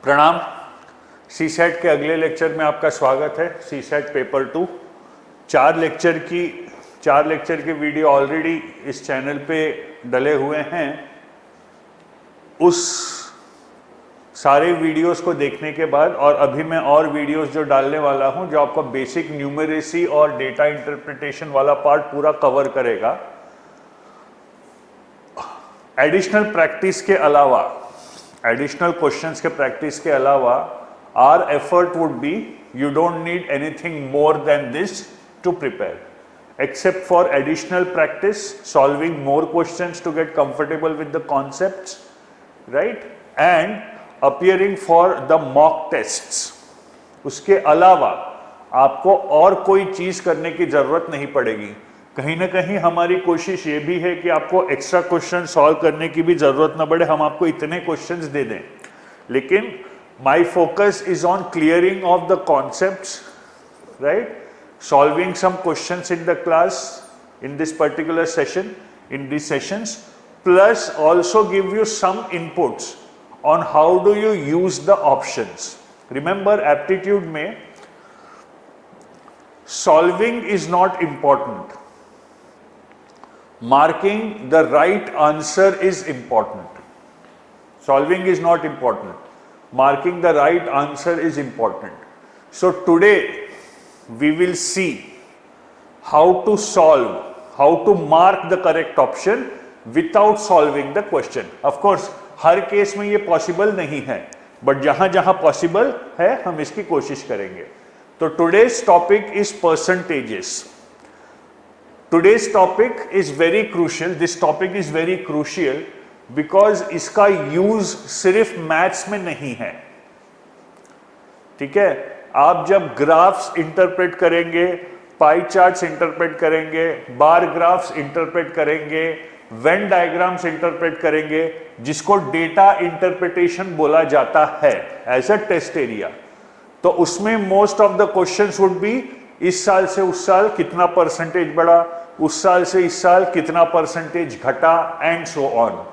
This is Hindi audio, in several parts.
प्रणाम। सीसेट के अगले लेक्चर में आपका स्वागत है। सीसेट पेपर 2 चार लेक्चर के वीडियो ऑलरेडी इस चैनल पे डले हुए हैं। उस सारे वीडियोस को देखने के बाद और अभी मैं और वीडियोस जो डालने वाला हूं जो आपका बेसिक न्यूमेरेसी और डेटा इंटरप्रिटेशन वाला पार्ट पूरा कवर करेगा। एडिशनल प्रैक्टिस के अलावा, एडिशनल क्वेश्चंस के प्रैक्टिस के अलावा our effort would be you don't need anything more than this to prepare except for additional practice, solving more questions to get comfortable with the concepts, right, and appearing for the mock tests. उसके अलावा आपको और कोई चीज करने की जरूरत नहीं पड़ेगी। कहीं ना कहीं हमारी कोशिश ये भी है कि आपको एक्स्ट्रा क्वेश्चन सॉल्व करने की भी जरूरत ना पड़े, हम आपको इतने क्वेश्चंस दे दें। लेकिन my focus is on clearing of the concepts, right, solving some questions in the class in this particular session, in these sessions, plus also give you some inputs on how do you use the options. Remember, aptitude mein solving is not important, marking the right answer is important. Solving is not important, marking the right answer is important. So today we will see how to solve, how to mark the correct option without solving the question. Of course her case में ये पॉसिबल नहीं है, बट जहां जहां पॉसिबल है हम इसकी कोशिश करेंगे। तो today's topic is percentages. Today's topic is very crucial. This topic is very crucial because इसका यूज सिर्फ मैथ्स में नहीं है। ठीक है, आप जब ग्राफ्स इंटरप्रेट करेंगे, पाई चार्ट्स इंटरप्रेट करेंगे, बार ग्राफ्स इंटरप्रेट करेंगे, वेन डायग्राम्स इंटरप्रेट करेंगे, जिसको डेटा इंटरप्रिटेशन बोला जाता है एज अ टेस्ट एरिया, तो उसमें most of the questions would be इस साल से उस साल कितना परसेंटेज बढ़ा, उस साल से इस साल कितना परसेंटेज घटा, एंड सो ऑन।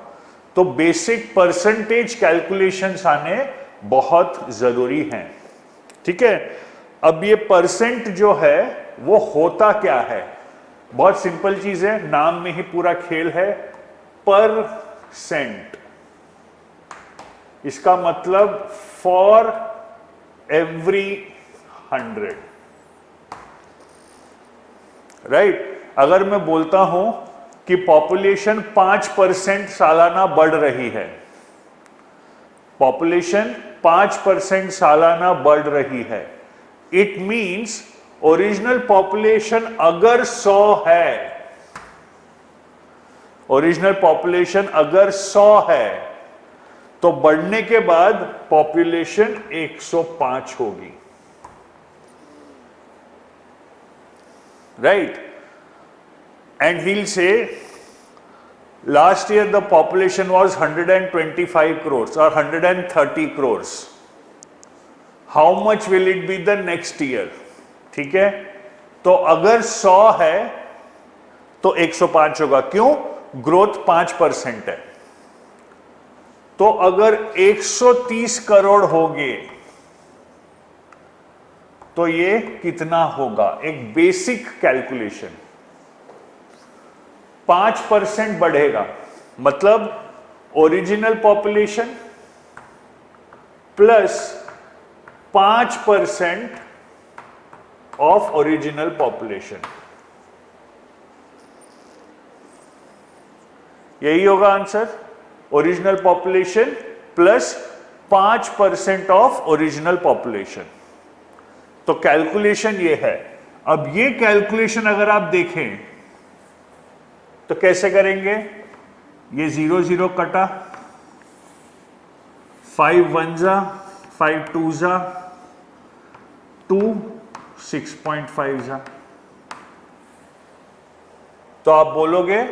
तो बेसिक परसेंटेज कैलकुलेशंस आने बहुत जरूरी हैं। ठीक है, अब ये परसेंट जो है वो होता क्या है? बहुत सिंपल चीज है, नाम में ही पूरा खेल है। परसेंट, इसका मतलब फॉर एवरी 100, राइट। अगर मैं बोलता हूं कि पॉपुलेशन 5% सालाना बढ़ रही है, पॉपुलेशन 5% सालाना बढ़ रही है, इट मींस ओरिजिनल पॉपुलेशन अगर 100 है, ओरिजिनल पॉपुलेशन अगर 100 है तो बढ़ने के बाद पॉपुलेशन 105 होगी, right. And he'll say last year the population was 125 crores or 130 crores. How much will it be the next year? ठीक है, तो अगर 100 है तो 105 होगा। क्यों? ग्रोथ 5% है। तो अगर 130 करोड़ होंगे तो ये कितना होगा? एक बेसिक कैलकुलेशन। 5% बढ़ेगा मतलब original population plus 5% of original population, यही होगा answer. Original population plus 5% of original population. तो कैलकुलेशन ये है। अब ये कैलकुलेशन अगर आप देखें तो कैसे करेंगे? ये 0 0 कटा, 5 1 जा, 5 2 जा, 2 6.5 जा, तो आप बोलोगे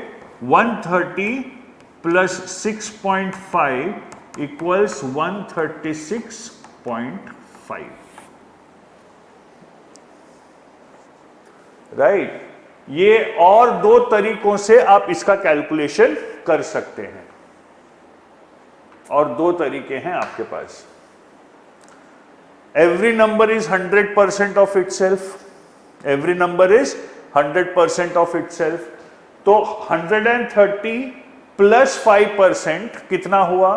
130 प्लस 6.5 इक्वल्स 136.5, राइट। ये और दो तरीकों से आप इसका कैलकुलेशन कर सकते हैं, और दो तरीके हैं आपके पास। every number is 100% of itself, every number is 100% of itself. तो 130 प्लस 5% कितना हुआ?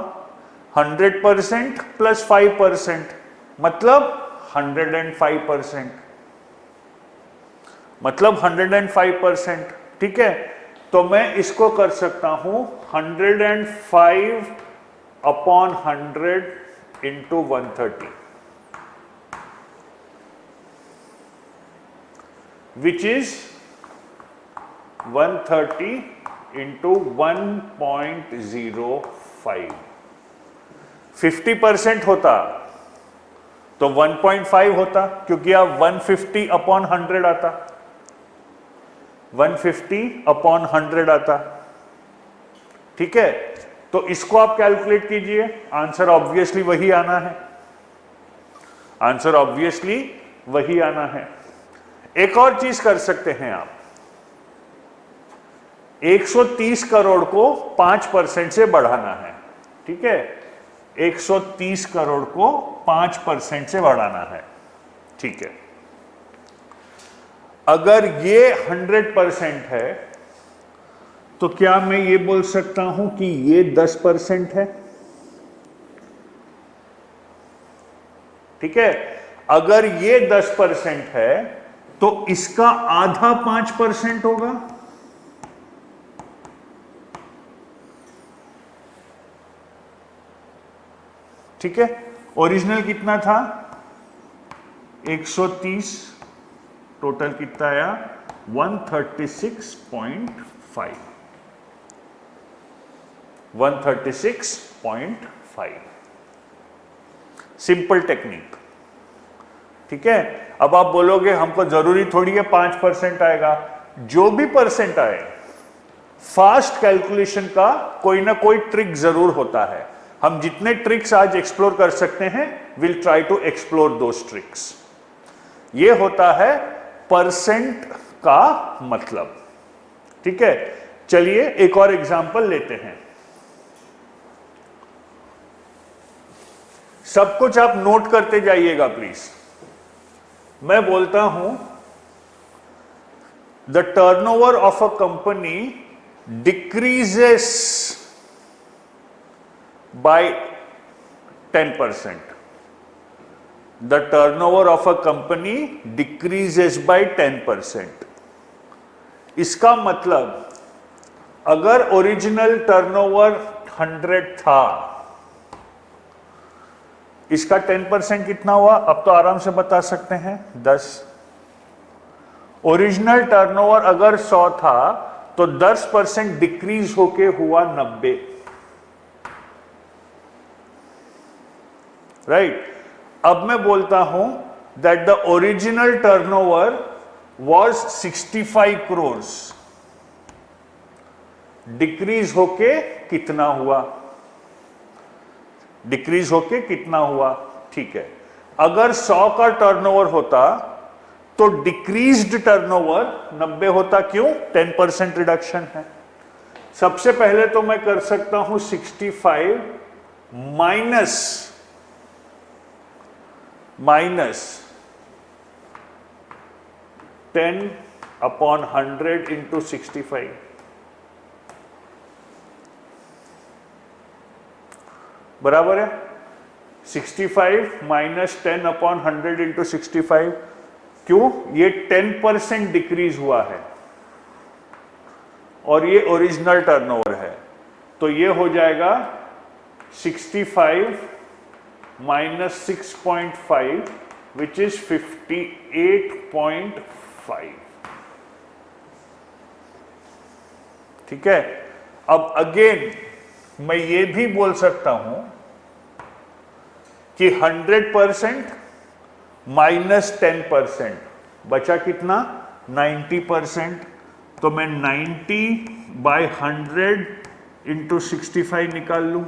100% प्लस 5% मतलब 105%, मतलब 105%. ठीक है, तो मैं इसको कर सकता हूं 105 upon 100 into 130, which is 130 into 1.05. 50% होता तो 1.5 होता, क्योंकि अब 150 अपॉन 100 आता, 150 अपॉन 100 आता. ठीक है, तो इसको आप कैलकुलेट कीजिए, आंसर ऑब्वियसली वही आना है, आंसर ऑब्वियसली वही आना है. एक और चीज कर सकते हैं आप, 130 करोड़ को 5% से बढ़ाना है. ठीक है, 130 करोड़ को 5% से बढ़ाना है. ठीक है, अगर ये 100% है तो क्या मैं ये बोल सकता हूं कि ये 10% है? ठीक है, अगर ये 10% है तो इसका आधा 5% होगा. ठीक है, ओरिजिनल कितना था? 130, टोटल कितना आया? 136.5, 136.5. Simple technique. ठीक है, अब आप बोलोगे हमको जरूरी थोड़ी है 5% आएगा. जो भी परसेंट आए, फास्ट कैलकुलेशन का कोई ना कोई ट्रिक जरूर होता है. हम जितने ट्रिक्स आज एक्सप्लोर कर सकते हैं, will try to explore those tricks. ये होता है परसेंट का मतलब. ठीक है, चलिए एक और एग्जांपल लेते हैं. सब कुछ आप नोट करते जाइएगा प्लीज. मैं बोलता हूं the turnover of a company decreases by 10%. The turnover of a company decreases by 10%. इसका मतलब अगर ओरिजिनल टर्नओवर 100 था, इसका 10% कितना हुआ? अब तो आराम से बता सकते हैं, 10. ओरिजिनल टर्नओवर अगर 100 था तो 10% डिक्रीज होके हुआ 90. राइट. अब मैं बोलता हूं that the original turnover was 65 crore. Decrease होके कितना हुआ? डिक्रीज होके कितना हुआ? ठीक है, अगर 100 का टर्नओवर होता तो डिक्रीज्ड टर्नओवर 90 होता. क्यों? 10% रिडक्शन है. सबसे पहले तो मैं कर सकता हूं 65 माइनस 10 अपॉन 100 इंटू 65. बराबर है 65 माइनस 10 अपॉन 100 इंटू 65. क्यों? ये 10% डिक्रीज हुआ है और ये ओरिजिनल टर्नओवर है, तो ये हो जाएगा 65 minus 6.5 which is 58.5. ठीक है, अब अगेन मैं ये भी बोल सकता हूं कि 100% माइनस 10% बचा कितना? 90%. तो मैं 90 बाय 100 इंटू 65 निकाल लूं,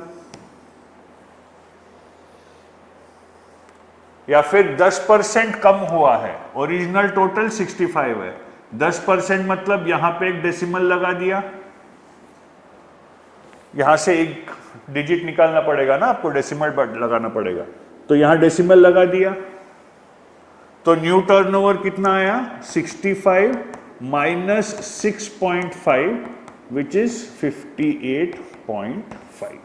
या फिर 10% कम हुआ है. ओरिजिनल टोटल 65 है, 10% मतलब यहां पे एक डेसिमल लगा दिया, यहां से एक डिजिट निकालना पड़ेगा ना आपको, डेसिमल लगाना पड़ेगा, तो यहां डेसिमल लगा दिया. तो न्यू टर्नओवर कितना आया 65 माइनस 6.5 विच इज 58.5,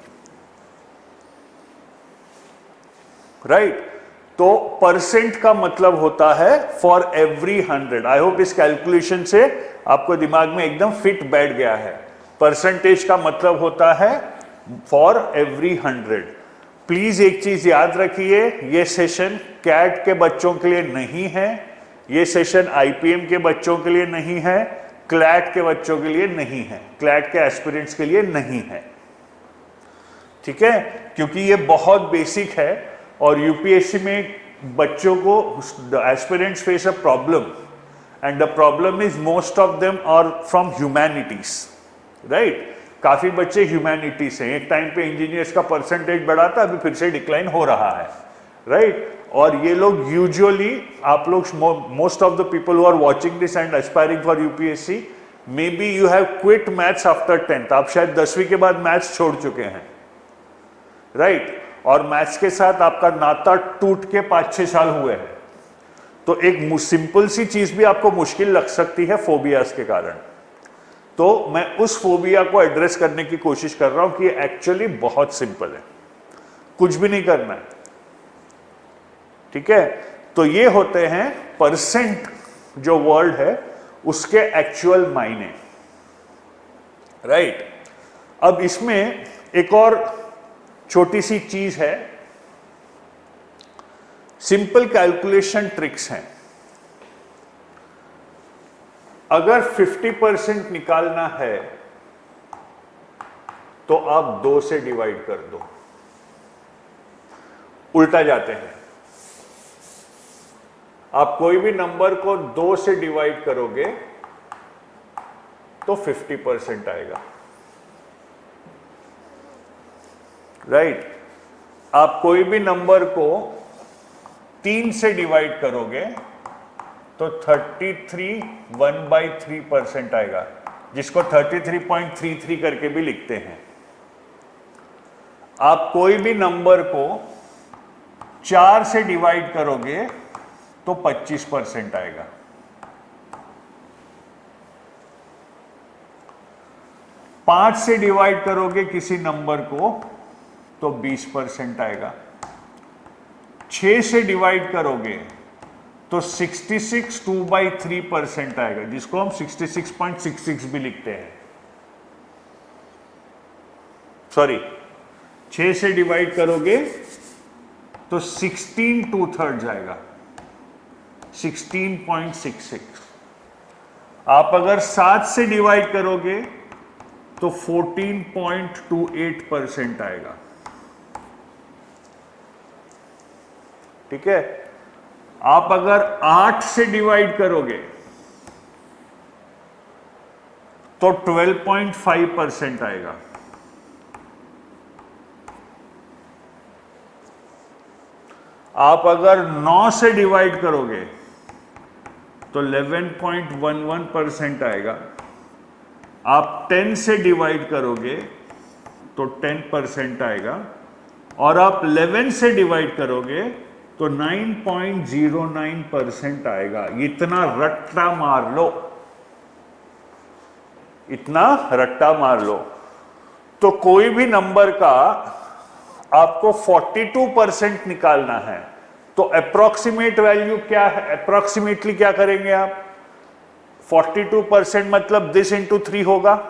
राइट। तो परसेंट का मतलब होता है फॉर एवरी 100। आई होप इस कैलकुलेशन से आपको दिमाग में एकदम फिट बैठ गया है। परसेंटेज का मतलब होता है फॉर एवरी 100। प्लीज एक चीज याद रखिए, ये सेशन कैट के बच्चों के लिए नहीं है, ये सेशन आईपीएम के बच्चों के लिए नहीं है, क्लैट के बच्चों के लिए नहीं है, क्लैट के एस्पिरेंट्स के लिए नहीं है, ठीक है, क्योंकि ये बहुत बेसिक है और यूपीएससी में बच्चों को aspirants face a problem and the problem is most of them are from humanities, right. काफी बच्चे ह्यूमैनिटी से, एक टाइम पे इंजीनियर्स का परसेंटेज बढ़ा था, अभी फिर से डिक्लाइन हो रहा है, राइट। और ये लोग यूजुअली, आप लोग most of the people who are watching this and aspiring for UPSC, maybe you have quit maths after 10th। आप शायद 10वीं के बाद मैथ्स छोड़ चुके हैं, राइट। और मैथ्स के साथ आपका नाता टूट के 5-6 साल हुए हैं। तो एक सिंपल सी चीज भी आपको मुश्किल लग सकती है फोबियाज के कारण। तो मैं उस फोबिया को एड्रेस करने की कोशिश कर रहा हूं कि एक्चुअली बहुत सिंपल है, कुछ भी नहीं करना है, ठीक है। तो ये होते हैं परसेंट जो वर्ड है उसके एक्चुअल मायने, राइट। अब इसमें एक और छोटी सी चीज है, सिंपल कैलकुलेशन ट्रिक्स हैं। अगर 50% निकालना है तो आप 2 से डिवाइड कर दो, उल्टा जाते हैं। आप कोई भी नंबर को 2 से डिवाइड करोगे तो 50% आएगा, राइट। आप कोई भी नंबर को 3 से डिवाइड करोगे तो 33 1/3% आएगा, जिसको 33.33 करके भी लिखते हैं। आप कोई भी नंबर को 4 से डिवाइड करोगे तो 25% आएगा। पांच से डिवाइड करोगे किसी नंबर को तो 20% आएगा। 6 से डिवाइड करोगे तो 66 2/3% आएगा, जिसको हम 66.66 भी लिखते हैं। सॉरी, 6 से डिवाइड करोगे तो 16 2/3 आएगा, 16.66। आप अगर 7 से डिवाइड करोगे तो 14.28% आएगा, ठीक है। आप अगर 8 से डिवाइड करोगे तो 12.5% आएगा। आप अगर 9 से डिवाइड करोगे तो 11.11% आएगा। आप 10 से डिवाइड करोगे तो 10% आएगा, और आप 11 से डिवाइड करोगे तो 9.09% आएगा। इतना रट्टा मार लो, इतना रट्टा मार लो। तो कोई भी नंबर का आपको 42% निकालना है तो अप्रोक्सीमेट वैल्यू क्या है, अप्रोक्सीमेटली क्या करेंगे आप? 42% मतलब दिस इंटू 3 होगा।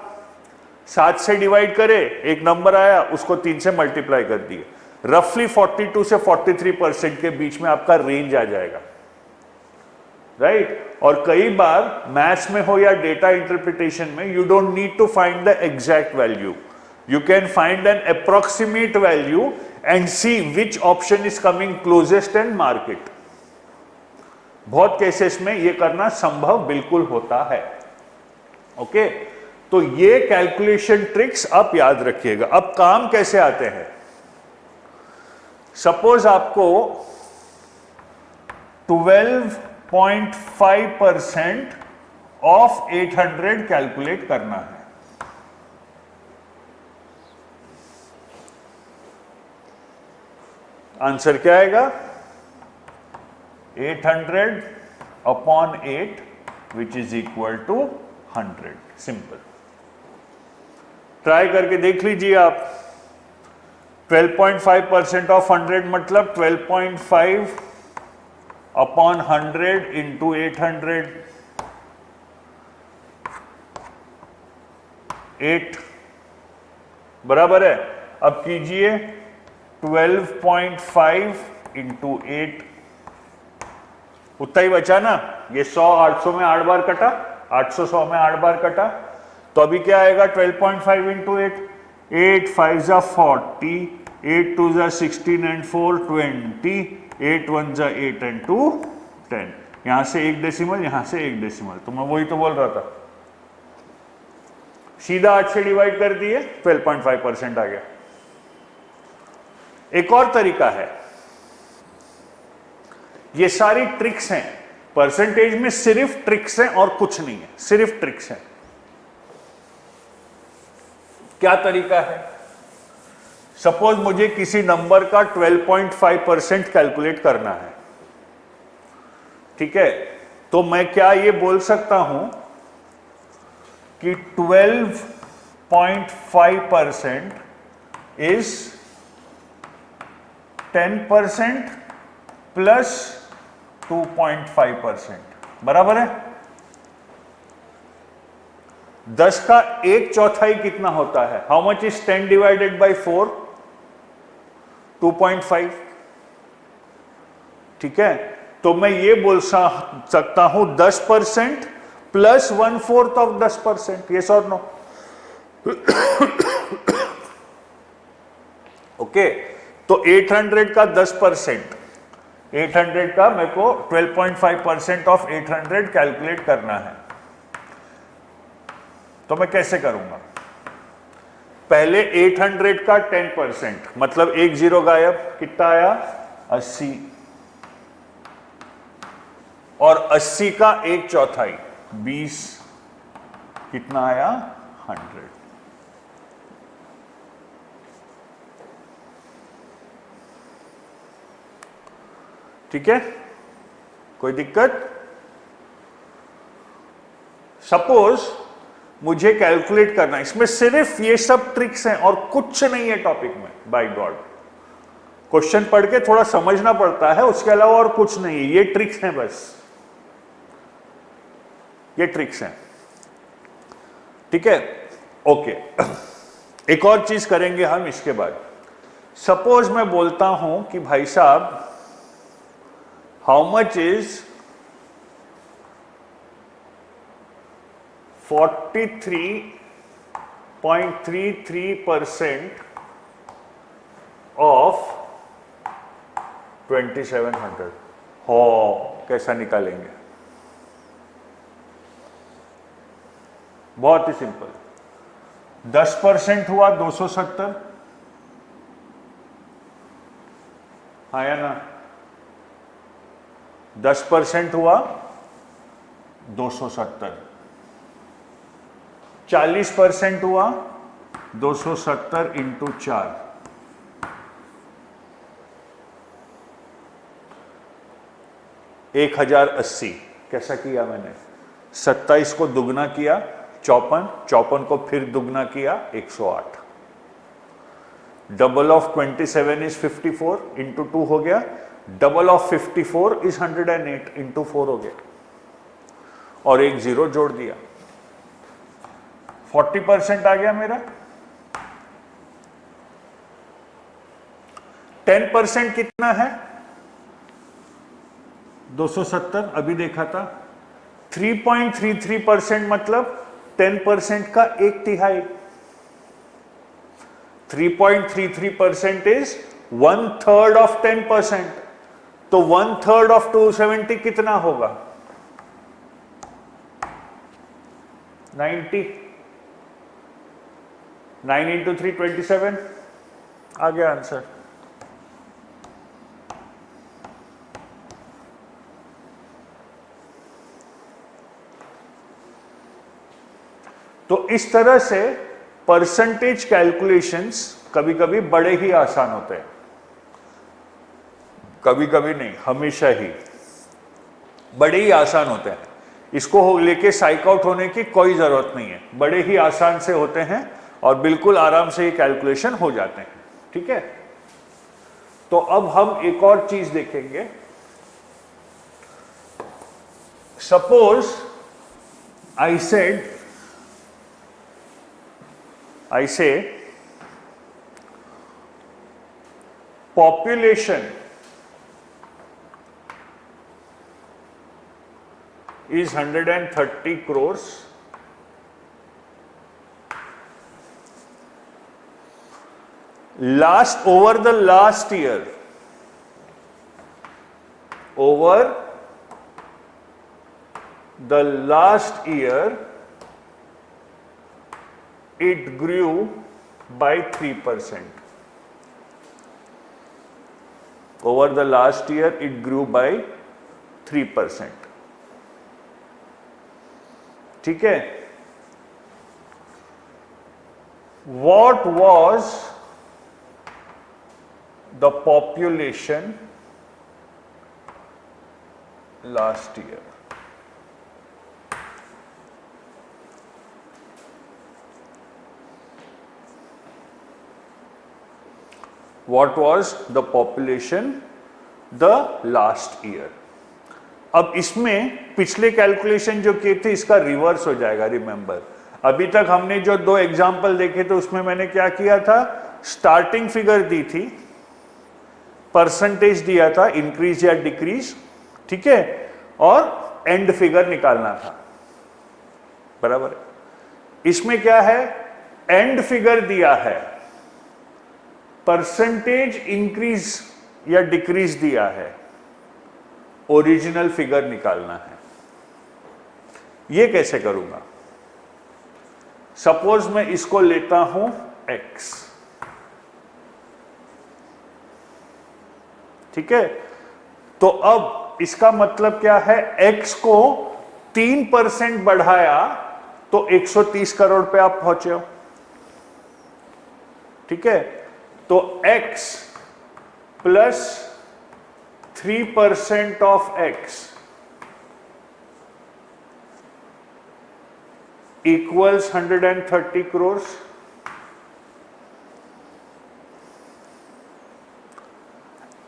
7 से डिवाइड करे, एक नंबर आया, उसको 3 से मल्टीप्लाई कर दिए, रफली 42 से 43% के बीच में आपका रेंज आ जाएगा, राइट। और कई बार मैथ्स में हो या डेटा इंटरप्रिटेशन में, you don't need to find the exact value, you can find an approximate value and see which option is coming closest and mark it. बहुत केसेस में ये करना संभव बिल्कुल होता है, ओके। तो ये कैलकुलेशन ट्रिक्स आप याद रखिएगा। अब काम कैसे आते हैं? सपोज आपको 12.5% ऑफ 800 कैलकुलेट करना है। आंसर क्या आएगा? 800 upon 8 which is equal to 100. Simple. Try करके देख लीजिए आप. 12.5% ऑफ 100 मतलब 12.5 अपॉन 100 इंटू 800. 8 बराबर है. अब कीजिए 12.5 इंटू 8, उतना ही बचा ना. ये 100 800 में 8 बार कटा, 800 100 में 8 बार कटा, तो अभी क्या आएगा 12.5 इंटू 8. 8 5 जा 40, 8 2 जा 16 एंड 4 20, 8 1 जा 8 एंड 2 10. यहां से एक डेसिमल, यहां से एक डेसिमल, तो मैं वही तो बोल रहा था. सीधा 8 से डिवाइड कर दिए, 12.5% आ गया. एक और तरीका है. ये सारी ट्रिक्स हैं. परसेंटेज में सिर्फ ट्रिक्स हैं और कुछ नहीं है, सिर्फ ट्रिक्स हैं. क्या तरीका है? सपोज मुझे किसी नंबर का 12.5% कैलकुलेट करना है, ठीक है, तो मैं क्या ये बोल सकता हूं कि 12.5% इज 10% प्लस 2.5%. बराबर है. 10 का 1/4 कितना होता है? How much is 10 divided by 4? 2.5. ठीक है, तो मैं ये बोल सकता हूं 10% प्लस 1/4 ऑफ 10%. यस और नो? ओके, तो 800 का 10%, 800 का मेरे को 12.5% ऑफ 800 कैलकुलेट करना है. तो मैं कैसे करूंगा? पहले 800 का 10%, मतलब एक जीरो गायब, कितना आया? 80. और 80 का 1/4, 20, कितना आया? 100. ठीक है, कोई दिक्कत? सपोज मुझे कैलकुलेट करना, इसमें सिर्फ ये सब ट्रिक्स हैं और कुछ नहीं है टॉपिक में. बाय गॉड, क्वेश्चन पढ़ के थोड़ा समझना पड़ता है, उसके अलावा और कुछ नहीं है. ये ट्रिक्स हैं बस, ये ट्रिक्स हैं. ठीक है, ओके. एक और चीज करेंगे हम इसके बाद. सपोज मैं बोलता हूं कि भाई साहब, हाउ मच इज 43.33% ऑफ 2700? हो, कैसा निकालेंगे? बहुत ही सिंपल. 10% हुआ 270, आया ना? 10% हुआ 270. 40% हुआ 270 इंटू 4, 1080. कैसा किया मैंने? 27 को दुगना किया 54, 54 को फिर दुगना किया 108. डबल ऑफ 27 इज 54 इंटू 2 हो गया. डबल ऑफ 54 इज 108 इंटू 4 हो गया, और एक जीरो जोड़ दिया. 40% आ गया मेरा. 10% कितना है? 270, अभी देखा था. 3.33% मतलब 10% का 1/3. 3.33% इज 1/3 ऑफ 10%. तो 1/3 ऑफ 270 कितना होगा? 90. 9 इंटू 3 27. आ गया आंसर. तो इस तरह से परसेंटेज कैलकुलेशंस कभी कभी बड़े ही आसान होते हैं, कभी कभी नहीं, हमेशा ही. बड़े ही आसान होते हैं, इसको लेके साइक आउट होने की कोई जरूरत नहीं है, बड़े ही आसान से होते हैं और बिल्कुल आराम से ये कैलकुलेशन हो जाते हैं। ठीक है, तो अब हम एक और चीज देखेंगे। Suppose I say population is 130 crores. Over the last year, it grew by 3%. Over the last year, it grew by 3%. ठीक है, what was the population last year? What was the population the last year? अब इसमें पिछले कैलकुलेशन जो किए थे इसका रिवर्स हो जाएगा। रिमेंबर, अभी तक हमने जो दो एग्जाम्पल देखे थे उसमें मैंने क्या किया था, स्टार्टिंग फिगर दी थी, परसेंटेज दिया था इंक्रीज या डिक्रीज, ठीक है, और एंड फिगर निकालना था, बराबर है। इसमें क्या है, एंड फिगर दिया है, परसेंटेज इंक्रीज या डिक्रीज दिया है, ओरिजिनल फिगर निकालना है। ये कैसे करूंगा? सपोज मैं इसको लेता हूं x, ठीक है, तो अब इसका मतलब क्या है, x को 3% बढ़ाया तो 130 करोड़ पे आप पहुंचे हो। ठीक है, तो x plus 3% of x equals 130 crore.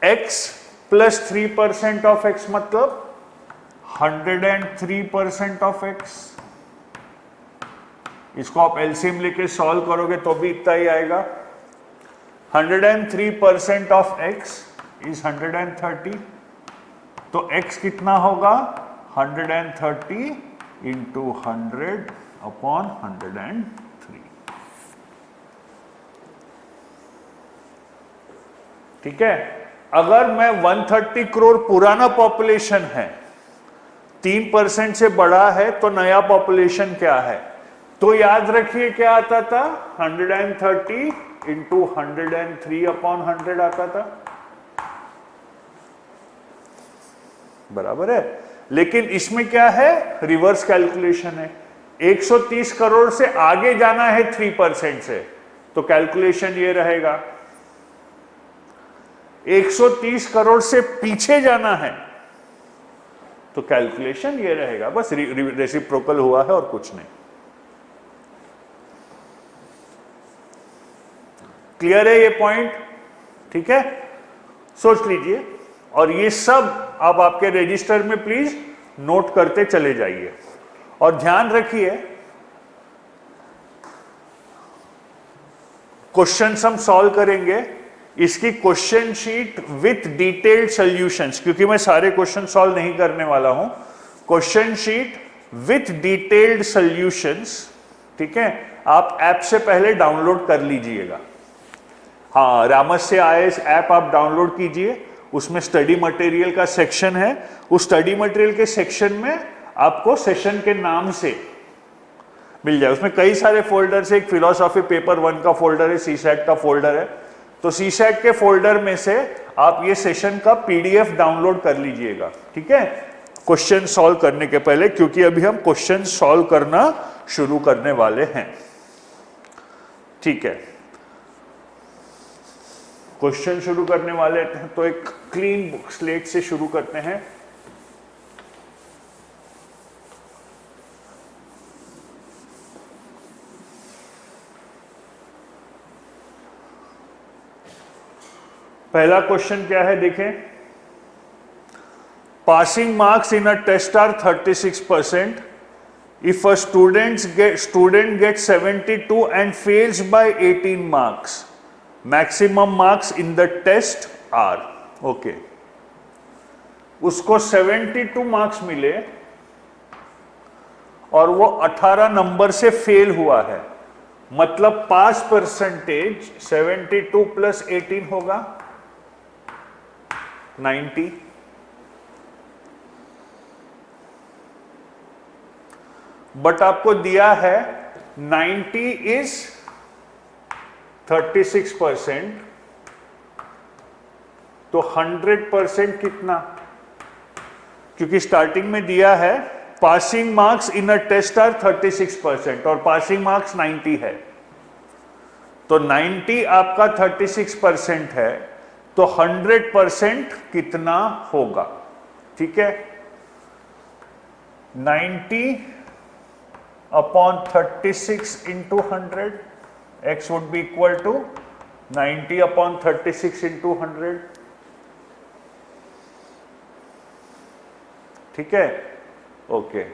x plus 3% of x मतलब 103% ऑफ x। इसको आप एलसीएम लेके सॉल्व करोगे तो भी इतना ही आएगा। 103% ऑफ x इज 130, तो x कितना होगा, 130 इंटू 100 अपॉन 103। ठीक है, अगर मैं 130 करोड़ पुराना पॉपुलेशन है, 3% से बड़ा है, तो नया पॉपुलेशन क्या है, तो याद रखिए क्या आता था, 130 इंटू 103 अपॉन 100 आता था, बराबर है। लेकिन इसमें क्या है, रिवर्स कैलकुलेशन है, 130 करोड़ से आगे जाना है 3% से, तो कैलकुलेशन ये रहेगा। 130 करोड़ से पीछे जाना है तो कैलकुलेशन ये रहेगा। बस रेसिप्रोकल हुआ है और कुछ नहीं। क्लियर है ये पॉइंट? ठीक है, सोच लीजिए, और ये सब आप आपके रजिस्टर में प्लीज नोट करते चले जाइए। और ध्यान रखिए, क्वेश्चंस हम सॉल्व करेंगे, इसकी question sheet with detailed solutions, क्योंकि मैं सारे क्वेश्चन सॉल्व नहीं करने वाला हूं, question sheet with detailed solutions, ठीक है, आप ऐप से पहले डाउनलोड कर लीजिएगा। हाँ, रामस्य आईएएस ऐप आप डाउनलोड कीजिए, उसमें स्टडी मटेरियल का सेक्शन है, उस स्टडी मटेरियल के सेक्शन में आपको सेशन के नाम से मिल जाए। उसमें कई सारे फोल्डर है, एक फिलॉसफी पेपर 1 का फोल्डर है, सीसैट का फोल्डर है, तो सीसैट के फोल्डर में से आप ये सेशन का पीडीएफ डाउनलोड कर लीजिएगा। ठीक है, क्वेश्चन सॉल्व करने के पहले, क्योंकि अभी हम क्वेश्चन सॉल्व करना शुरू करने वाले हैं। ठीक है, क्वेश्चन शुरू करने वाले हैं तो एक क्लीन स्लेट से शुरू करते हैं। पहला क्वेश्चन क्या है देखें, passing marks in a test are 36%. If a student gets 72 and fails by 18 marks, maximum marks in the test are, okay. उसको 72 मार्क्स मिले और वो 18 नंबर से फेल हुआ है, मतलब पास परसेंटेज 72 प्लस 18 होगा 90. बट आपको दिया है 90 इज 36%, तो 100% कितना, क्योंकि स्टार्टिंग में दिया है passing marks in a test are 36% और पासिंग मार्क्स 90 है, तो 90 आपका 36% है, तो 100% कितना होगा, ठीक है. 90 upon 36 into 100, x would be equal to 90 upon 36 into 100, ठीक है, ओके.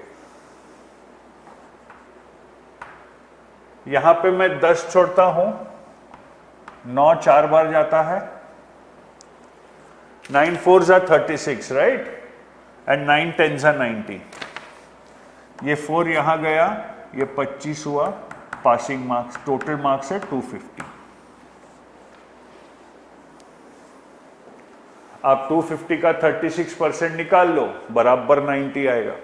यहां पे मैं 10 छोड़ता हूं, 9 4 बार जाता है, 9 4s are 36, right, and 9 10s are 90. ये 4 यहां गया, ये 25 हुआ, पासिंग मार्क्स, टोटल मार्क्स है 250. आप 250 का 36% निकाल लो, बराबर 90 आएगा.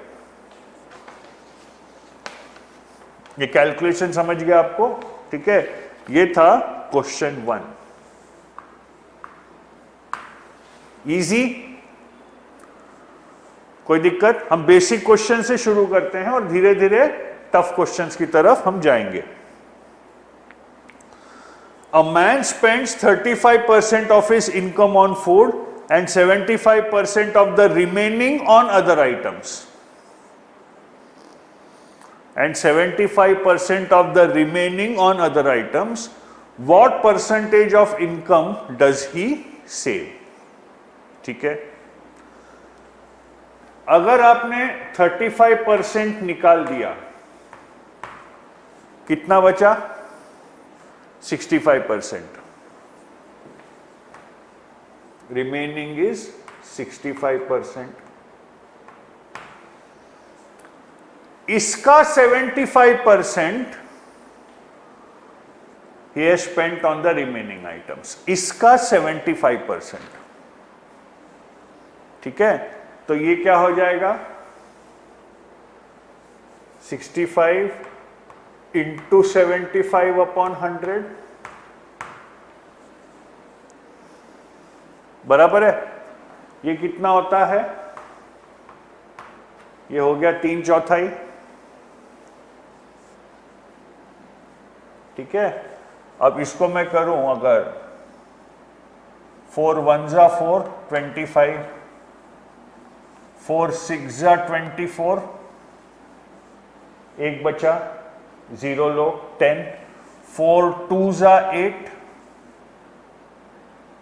ये कैलकुलेशन समझ गया आपको, ठीक है. ये था क्वेश्चन 1. इजी, कोई दिक्कत. हम बेसिक क्वेश्चन से शुरू करते हैं और धीरे धीरे टफ क्वेश्चंस की तरफ हम जाएंगे. A man spends 35% of his income on food and 75% of the remaining on other items. And 75% of the remaining on other items. What percentage of income does he save? ठीक है. अगर आपने 35% निकाल दिया, कितना बचा, 65%. Remaining is 65%. इसका 75% he has spent on the remaining items. इसका 75%, ठीक है. तो ये क्या हो जाएगा, 65 इंटू 75 अपॉन 100, बराबर है. ये कितना होता है, ये हो गया 3/4, ठीक है. अब इसको मैं करूं, अगर 4 1s are 4, 25, 4 6s are 24, एक बचा, 0 लो, 10, 4 2s are 8,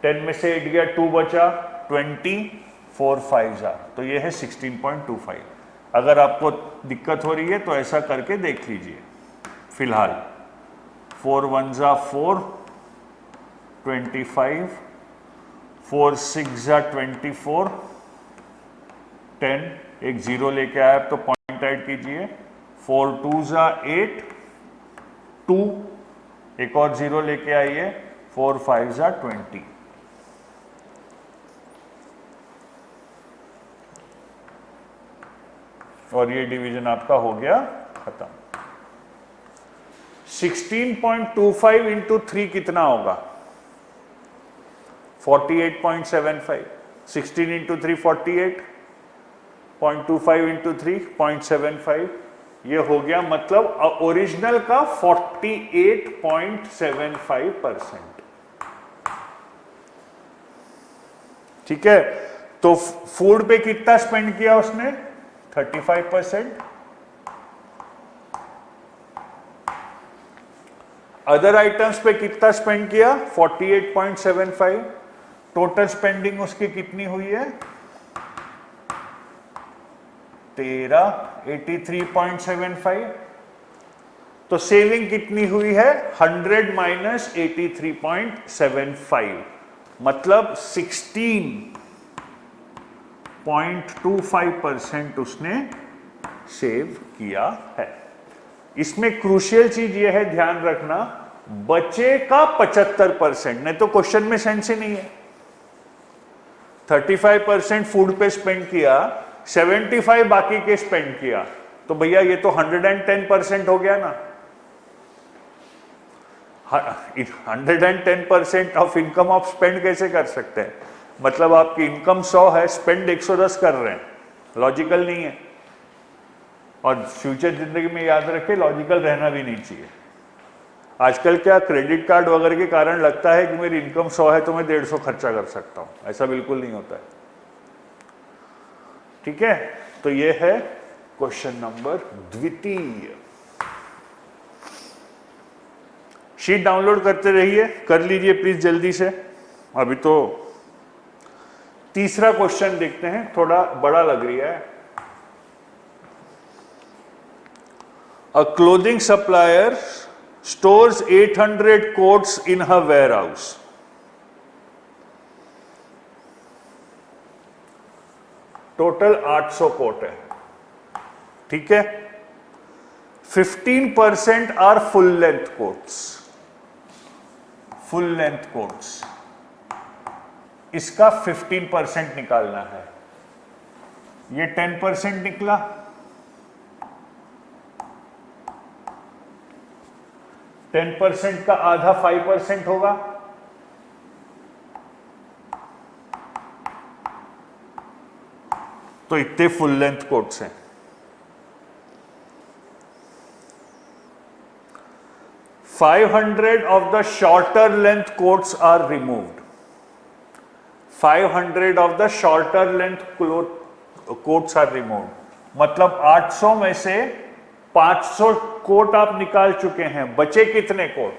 10 में से 8 गया, 2 बचा, 20, 4 5s are, तो ये है 16.25. अगर आपको दिक्कत हो रही है तो ऐसा करके देख लीजिए. फिलहाल 4 1s are 4, 25, 4 6s are 24, 10, एक 0 लेके आया तो पॉइंट ऐड कीजिए, 4 2s are 8, 2, एक और 0 लेके आइए, 4 5s are 20. और ये डिवीजन आपका हो गया खत्म. 16.25 इंटू 3 कितना होगा, 48.75. 16 इंटू 3 48, 0.25 इंटू 3 0.75. ये हो गया, मतलब ओरिजिनल का 48.75%, ठीक है. तो फूड पे कितना स्पेंड किया उसने, 35%. अदर आइटम्स पे कितना स्पेंड किया, 48.75. टोटल स्पेंडिंग उसकी कितनी हुई है 83.75। तो सेविंग कितनी हुई है 100 माइनस 83.75, मतलब 16.25% उसने सेव किया है। इसमें क्रूशियल चीज यह है, ध्यान रखना, बचे का 75%, नहीं तो क्वेश्चन में सेंस ही नहीं है। 35% फूड पे स्पेंड किया, 75 बाकी के स्पेंड किया, तो भैया ये तो 110% हो गया ना। 110% ऑफ इनकम आप स्पेंड कैसे कर सकते हैं? मतलब आपकी इनकम 100 है, स्पेंड 110 कर रहे हैं, लॉजिकल नहीं है। और फ्यूचर जिंदगी में याद रखे, लॉजिकल रहना भी नहीं चाहिए। आजकल क्या क्रेडिट कार्ड वगैरह के कारण लगता है कि मेरी इनकम 100 है तो मैं 150 खर्चा कर सकता हूं, ऐसा बिल्कुल नहीं होता है। ठीक है, तो ये है क्वेश्चन नंबर द्वितीय। शीट डाउनलोड करते रहिए, कर लीजिए प्लीज जल्दी से। अभी तो तीसरा क्वेश्चन देखते हैं, थोड़ा बड़ा लग रही है। A clothing supplier stores 800 coats in her warehouse. Total 800 coat है, ठीक है। 15% are full length coats, full length coats, इसका 15% निकालना है। ये 10% निकला, 10% का आधा 5% होगा, तो इतने फुल लेंथ कोट्स हैं। 500 of the shorter length coats are removed. 500 of the shorter length coats are removed. मतलब 800 में से 500 कोट आप निकाल चुके हैं, बचे कितने कोट?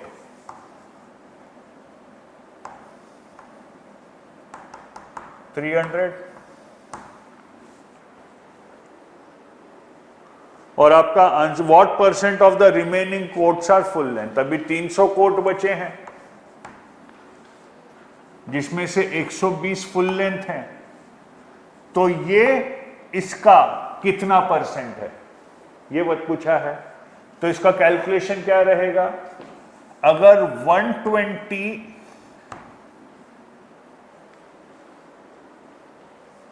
300। और आपका answer, what percent of the remaining coats are full length? अभी 300 कोट बचे हैं, जिसमें से 120 फुल लेंथ हैं, तो ये इसका कितना परसेंट है, ये बात पूछा है। तो इसका कैलकुलेशन क्या रहेगा? अगर 120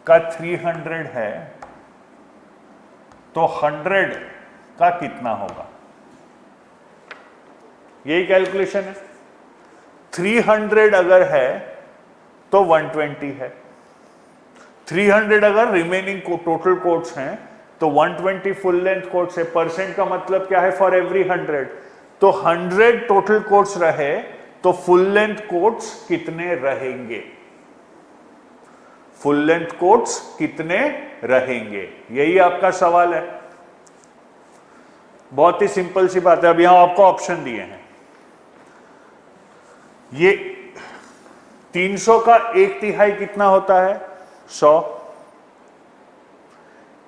का 300 है तो 100 का कितना होगा, यही कैलकुलेशन है। 300 अगर है तो 120 है, 300 अगर रिमेनिंग टोटल कोट्स हैं तो 120 फुल लेंथ कोट्स है। परसेंट का मतलब क्या है? फॉर एवरी 100, तो 100 टोटल कोट्स रहे तो फुल लेंथ कोट्स कितने रहेंगे? फुल लेंथ कोट्स कितने रहेंगे, यही आपका सवाल है। बहुत ही सिंपल सी बात है। अब यहां आपको ऑप्शन दिए हैं, ये 300 का 1/3 कितना होता है? 100।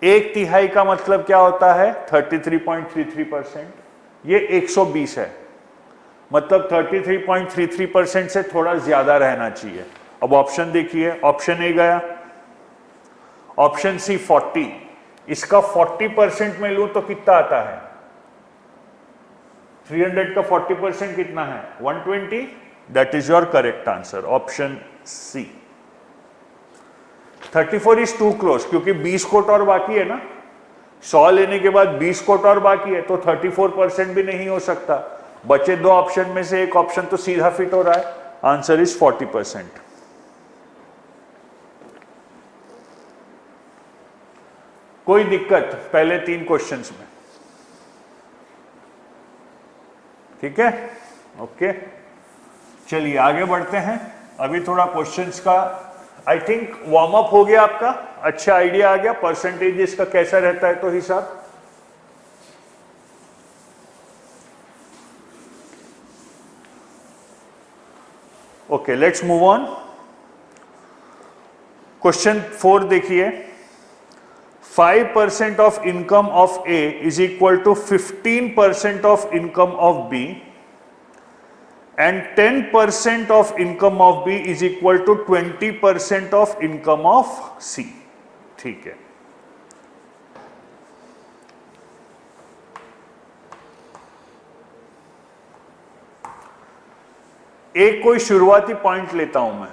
1/3 का मतलब क्या होता है? 33.33%। ये 120 है, मतलब 33.33% से थोड़ा ज्यादा रहना चाहिए। अब ऑप्शन देखिए, ऑप्शन ए गया, ऑप्शन सी 40, इसका 40% में लूं तो कितना आता है? 300 का 40% कितना है? 120। That is your correct answer, option C. 34 is too close, क्योंकि 20 कोट और बाकी है ना, 100 लेने के बाद 20 कोट और बाकी है, तो 34% भी नहीं हो सकता। बचे दो ऑप्शन में से एक ऑप्शन तो सीधा फिट हो रहा है, आंसर इज 40%। कोई दिक्कत पहले 3 क्वेश्चंस में? ठीक है, ओके, चलिए आगे बढ़ते हैं। अभी थोड़ा क्वेश्चंस का आई थिंक वार्म अप हो गया आपका, अच्छा आइडिया आ गया परसेंटेजेस का कैसा रहता है तो हिसाब। Okay, let's move on. Question 4 देखिए, 5% of income of A is equal to 15% of income of B and 10% of income of B is equal to 20% of income of C. ठीक है, एक कोई शुरुआती पॉइंट लेता हूं मैं।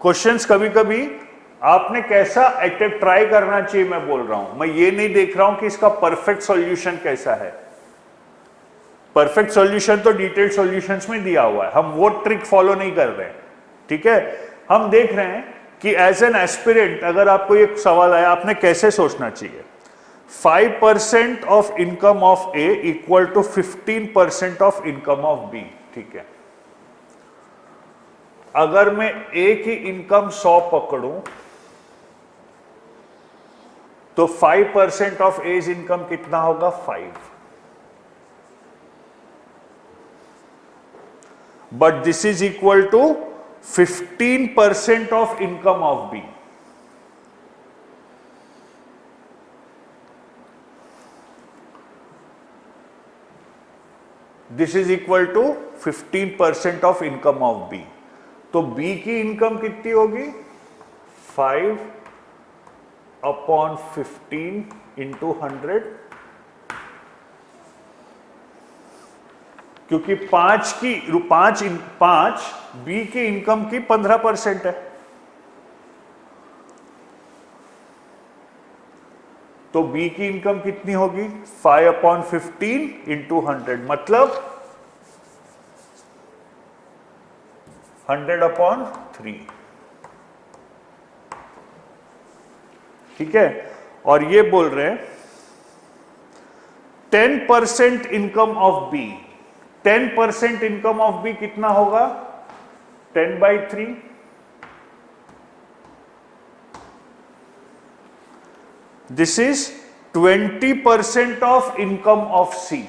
क्वेश्चंस कभी कभी आपने कैसा अटेम्प्ट ट्राई करना चाहिए मैं बोल रहा हूं, मैं ये नहीं देख रहा हूं कि इसका परफेक्ट सॉल्यूशन कैसा है। परफेक्ट सॉल्यूशन तो डिटेल्ड सॉल्यूशंस में दिया हुआ है, हम वो ट्रिक फॉलो नहीं कर रहे हैं। ठीक है, हम देख रहे हैं कि एज एन एस्पिरेंट अगर आपको एक सवाल आया आपने कैसे सोचना चाहिए। 5% of income of A equal to 15% of income of B. ठीक है, अगर मैं ए की इनकम 100 पकड़ूं तो 5% ऑफ एज इनकम कितना होगा? 5। But this is equal to 15% of income of B. This is equal to 15% of income of B. तो बी की इनकम कितनी होगी? 5/15 इंटू 100, क्योंकि 5 बी की इनकम की 15% है। तो बी की इनकम कितनी होगी? 5/15 इंटू 100, मतलब 100/3। ठीक है, और ये बोल रहे हैं 10% income of B. 10% income of B कितना होगा? 10/3। This is 20% of income of C.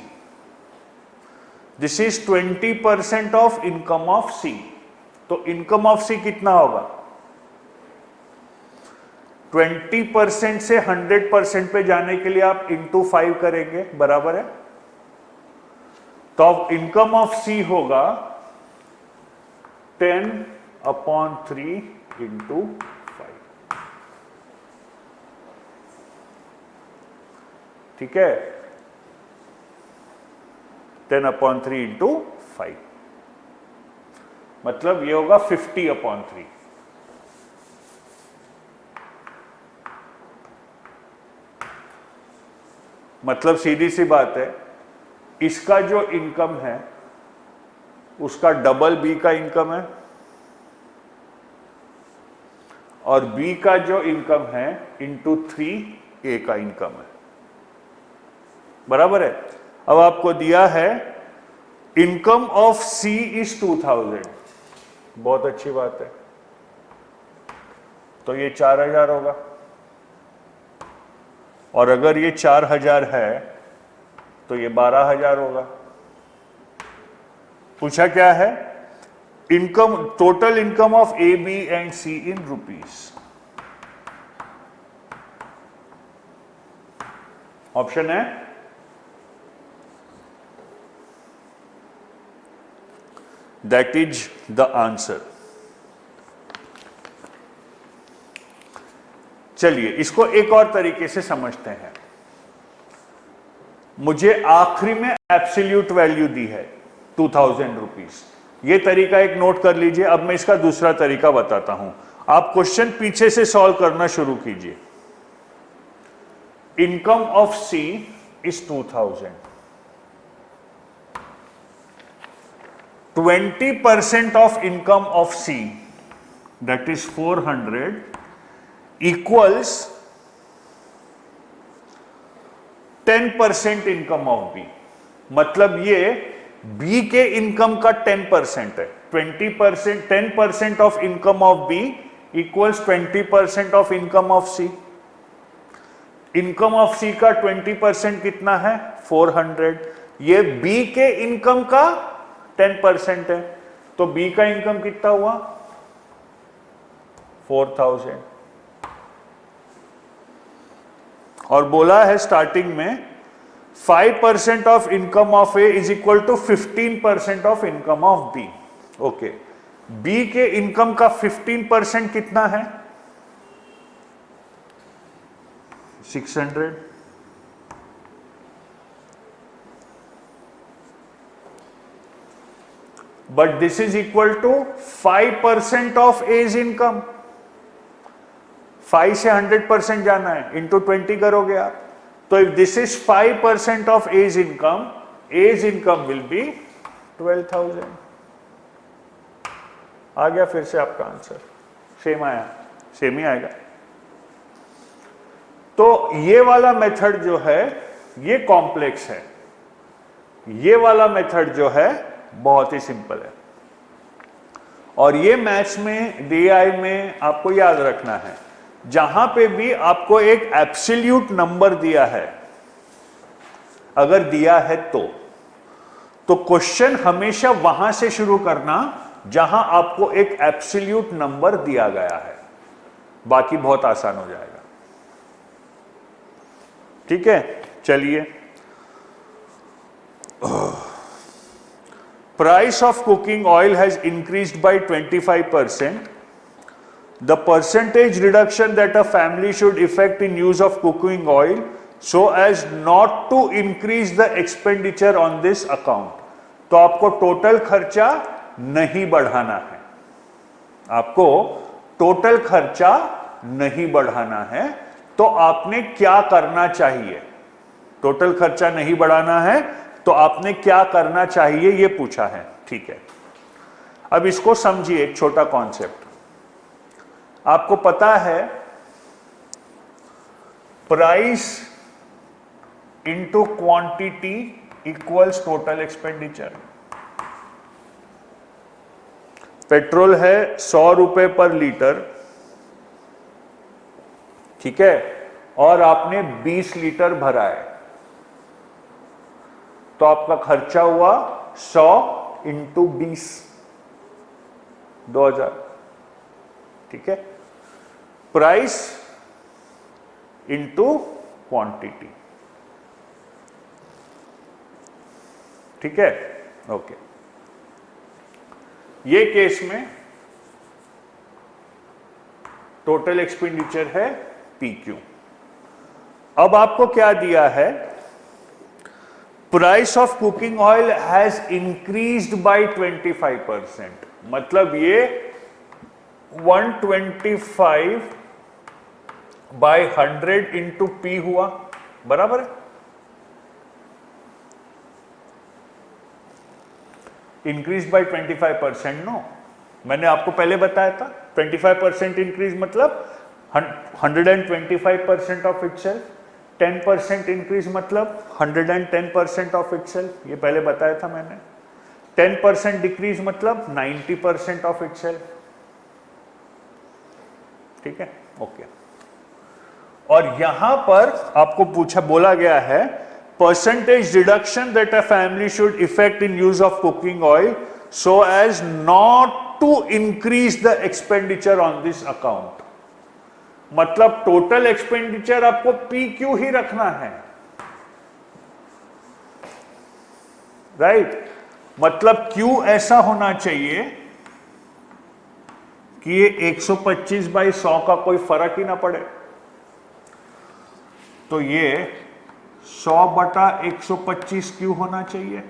This is 20% of income of C. तो इनकम ऑफ सी कितना होगा? 20% से 100% पे जाने के लिए आप इंटू 5 करेंगे, बराबर है। तो अब इनकम ऑफ सी होगा 10/3 इंटू 5। ठीक है, 10/3 इंटू 5, मतलब ये होगा 50/3। मतलब सीधी सी बात है, इसका जो इनकम है उसका डबल बी का इनकम है, और बी का जो इनकम है इंटू 3 ए का इनकम है, बराबर है। अब आपको दिया है इनकम ऑफ सी इज 2000, बहुत अच्छी बात है। तो ये 4000 होगा, और अगर ये 4000 है तो ये 12000 होगा। पूछा क्या है? Income, total income of A, B and C in rupees. Option है दैट इज द आंसर। चलिए इसको एक और तरीके से समझते हैं। मुझे आखिरी में एब्सोल्यूट वैल्यू दी है 2000 रुपीज। ये तरीका एक नोट कर लीजिए। अब मैं इसका दूसरा तरीका बताता हूं, आप क्वेश्चन पीछे से सॉल्व करना शुरू कीजिए। Income of C is 2000, 20% of income of C that is 400 equals 10% income of B. मतलब ये बी के इनकम का 10% है। 20%, 10% of income of B equals 20% of income of C. Income of C का 20% कितना है? 400। ये बी के इनकम का 10% है, तो बी का इनकम कितना हुआ? 4000। और बोला है स्टार्टिंग में 5% of income of A is equal to 15% of income of B. Okay, B के इनकम का 15% कितना है? 600। But this is equal to 5% of A's income. 5 से 100% जाना है, इंटू 20 करोगे आप। तो if this is 5% of A's income will be 12,000। आ गया फिर से आपका आंसर, सेम आया, सेम ही आएगा। तो ये वाला मेथड जो है ये कॉम्प्लेक्स है, ये वाला मेथड जो है बहुत ही सिंपल है। और ये मैथ्स में, डीआई में आपको याद रखना है, जहां पे भी आपको एक एब्सोल्यूट नंबर दिया है, अगर दिया है तो क्वेश्चन हमेशा वहां से शुरू करना जहां आपको एक एब्सोल्यूट नंबर दिया गया है, बाकी बहुत आसान हो जाएगा। ठीक है, चलिए। Price of cooking oil has increased by 25%. The percentage reduction that a family should effect in use of cooking oil so as not to increase the expenditure on this account. तो आपको टोटल खर्चा नहीं बढ़ाना है, आपको टोटल खर्चा नहीं बढ़ाना है, तो आपने क्या करना चाहिए? टोटल खर्चा नहीं बढ़ाना है तो आपने क्या करना चाहिए, ये पूछा है। ठीक है, अब इसको समझिए, एक छोटा कॉन्सेप्ट। आपको पता है price into quantity equals total expenditure. Petrol है 100 रुपए पर लीटर, ठीक है, और आपने 20 लीटर भरा है, तो आपका खर्चा हुआ 100 इंटू 20, 2000। ठीक है, प्राइस इंटू क्वांटिटी। ठीक है, ओके। ये केस में टोटल एक्सपेंडिचर है PQ। अब आपको क्या दिया है? Price of cooking oil has increased by 25%, मतलब ये 125 बाय 100 इंटू P हुआ, बराबर है। इंक्रीज बाय 25%, नो, मैंने आपको पहले बताया था 25% इंक्रीज मतलब 125% ऑफ इटसेल्फ, 10% इंक्रीज मतलब 110% ऑफ इटसेल्फ, ये पहले बताया था मैंने। 10% डिक्रीज मतलब 90% ऑफ इटसेल्फ। ठीक है, ओके। और यहां पर आपको बोला गया है percentage reduction that a family should effect in use of cooking oil so as not to increase the expenditure on this account. मतलब टोटल एक्सपेंडिचर आपको PQ ही रखना है, राइट? मतलब Q ऐसा होना चाहिए कि ये 125 बाई 100 का कोई फर्क ही ना पड़े। तो ये 100 बटा 125 Q होना चाहिए।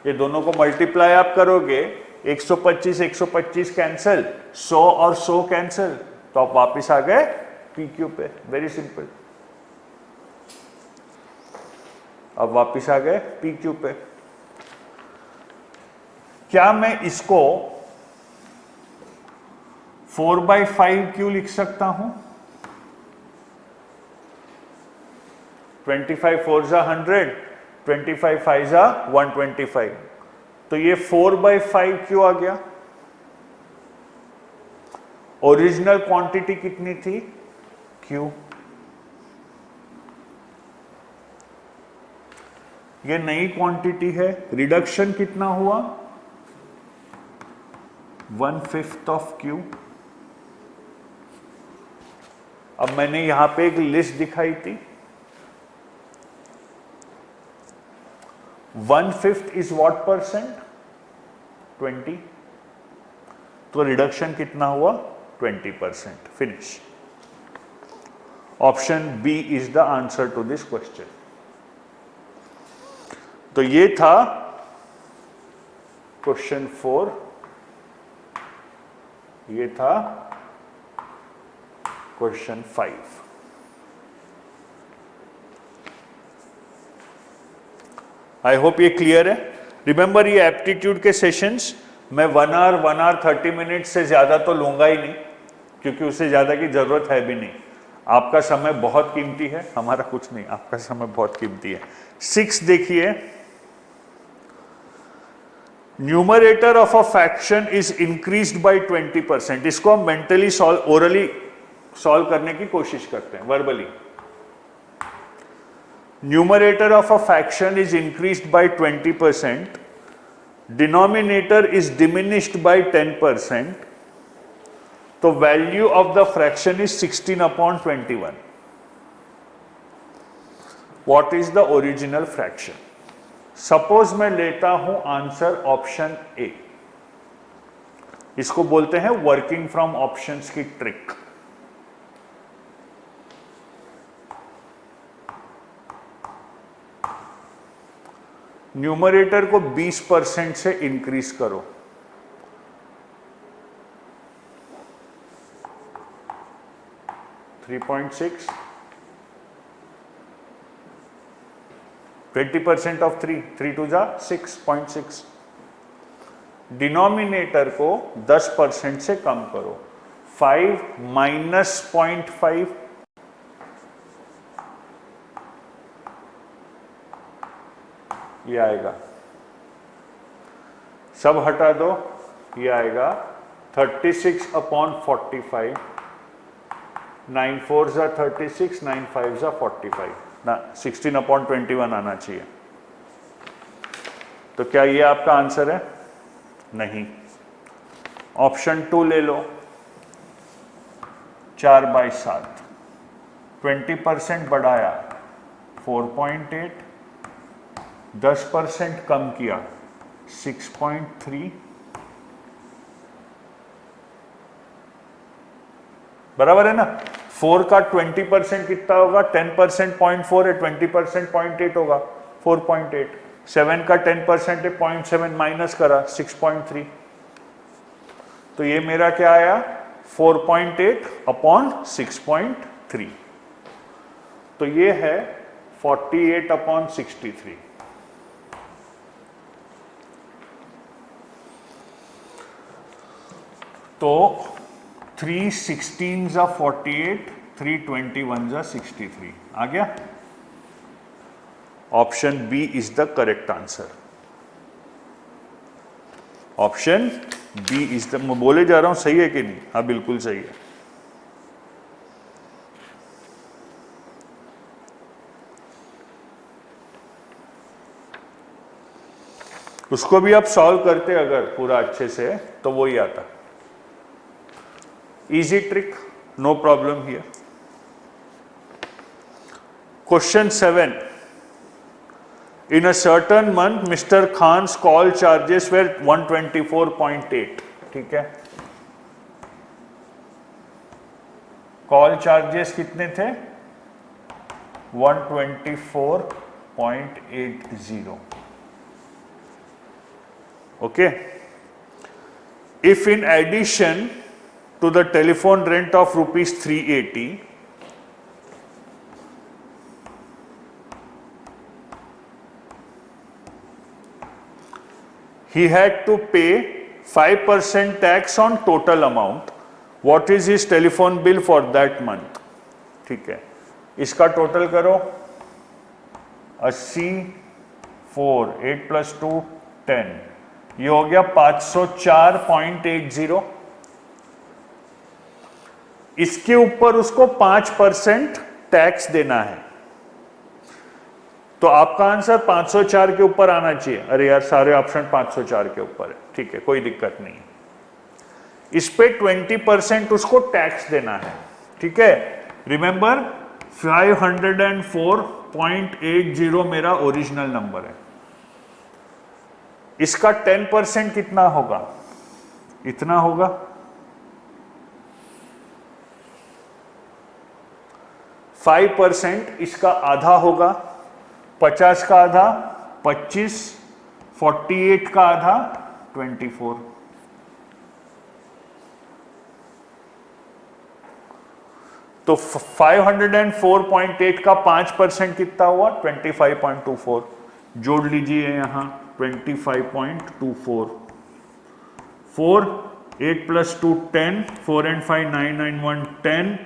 ये दोनों को मल्टीप्लाई आप करोगे, 125 125 कैंसिल, 100 और 100 कैंसिल, तो आप वापस आ गए PQ पे। वेरी सिंपल, अब वापस आ गए PQ पे। क्या मैं इसको 4/5Q लिख सकता हूं? 25 4 जा 100, 25 5 जा 125, तो ये 4/5Q आ गया। ओरिजिनल क्वांटिटी कितनी थी? Q। ये नई क्वांटिटी है, रिडक्शन कितना हुआ? 1/5 ऑफ Q। अब मैंने यहां पे एक लिस्ट दिखाई थी, 1/5 इज व्हाट परसेंट? 20। तो रिडक्शन कितना हुआ? 20%। Finish. Option B is the answer to this question. तो ये था क्वेश्चन 4, ये था क्वेश्चन 5। आई होप ये क्लियर है। रिमेंबर, ये एप्टीट्यूड के सेशंस मैं 1 आवर 30 मिनट से ज्यादा तो लूंगा ही नहीं, क्योंकि उससे ज्यादा की जरूरत है भी नहीं। आपका समय बहुत कीमती है, हमारा कुछ नहीं, आपका समय बहुत कीमती है। 6 देखिए, numerator of a fraction is increased by 20%। इसको हम मेंटली ओरली सॉल्व करने की कोशिश करते हैं, verbally. Numerator of a fraction is increased by 20%, denominator is diminished by 10%, तो value of the fraction is 16/21. What is the original fraction? Suppose मैं लेता हूं आंसर ऑप्शन ए, इसको बोलते हैं वर्किंग फ्रॉम ऑप्शंस की ट्रिक। न्यूमरेटर को 20% से इंक्रीज करो, $3.6, 20% ऑफ 3, 3 2 जा 6.6। डिनोमिनेटर को 10% से कम करो, 5 माइनस 0.5, ये आएगा, सब हटा दो, ये आएगा 36/45, 9 4 जा 36, 9 5 जा 45 ना, 16/21 आना चाहिए। तो क्या ये आपका आंसर है? नहीं। ऑप्शन 2 ले लो, 4/7, 20% बढ़ाया 4.8, 10% कम किया 6.3, बराबर है ना। 4 का 20% कितना होगा? 10% 0.4 है, 20% 0.8 होगा, 4.8। 7 का 10% है 0.7, माइनस करा 6.3। तो ये मेरा क्या आया? 4.8/6.3। तो ये है 48/63। तो 3 16 जा 48, 3 21 जा 63 आ गया। Option B is the correct answer. Option B is the, मैं बोले जा रहा हूं सही है कि नहीं? हाँ बिल्कुल सही है। उसको भी आप सॉल्व करते अगर पूरा अच्छे से तो वो ही आता। Easy trick, no problem here. Question 7. In a certain month, Mr. Khan's call charges were 124.8. ठीक है, कॉल चार्जेस कितने थे? 124.80. Okay. If in addition to the telephone rent of rupees 380, he had to pay 5% tax on total amount, what is his telephone bill for that month? ठीक है, इसका टोटल करो, 80, 4, 8 + 2 10, ये हो गया 504.80। इसके ऊपर उसको 5% टैक्स देना है, तो आपका आंसर 504 के ऊपर आना चाहिए। अरे यार सारे ऑप्शन 504 के ऊपर है, ठीक है कोई दिक्कत नहीं। इस पे 20% उसको टैक्स देना है, ठीक है। रिमेंबर 504.80 मेरा ओरिजिनल नंबर है, इसका 10% कितना होगा, इतना होगा। 5% इसका आधा होगा, 50 का आधा 25, 48 का आधा 24। तो 504.8 का 5% कितना हुआ, 25.24। जोड़ लीजिए यहां 25.24, 4, 8 + 2 10, 4 and 5 9 9 1 10,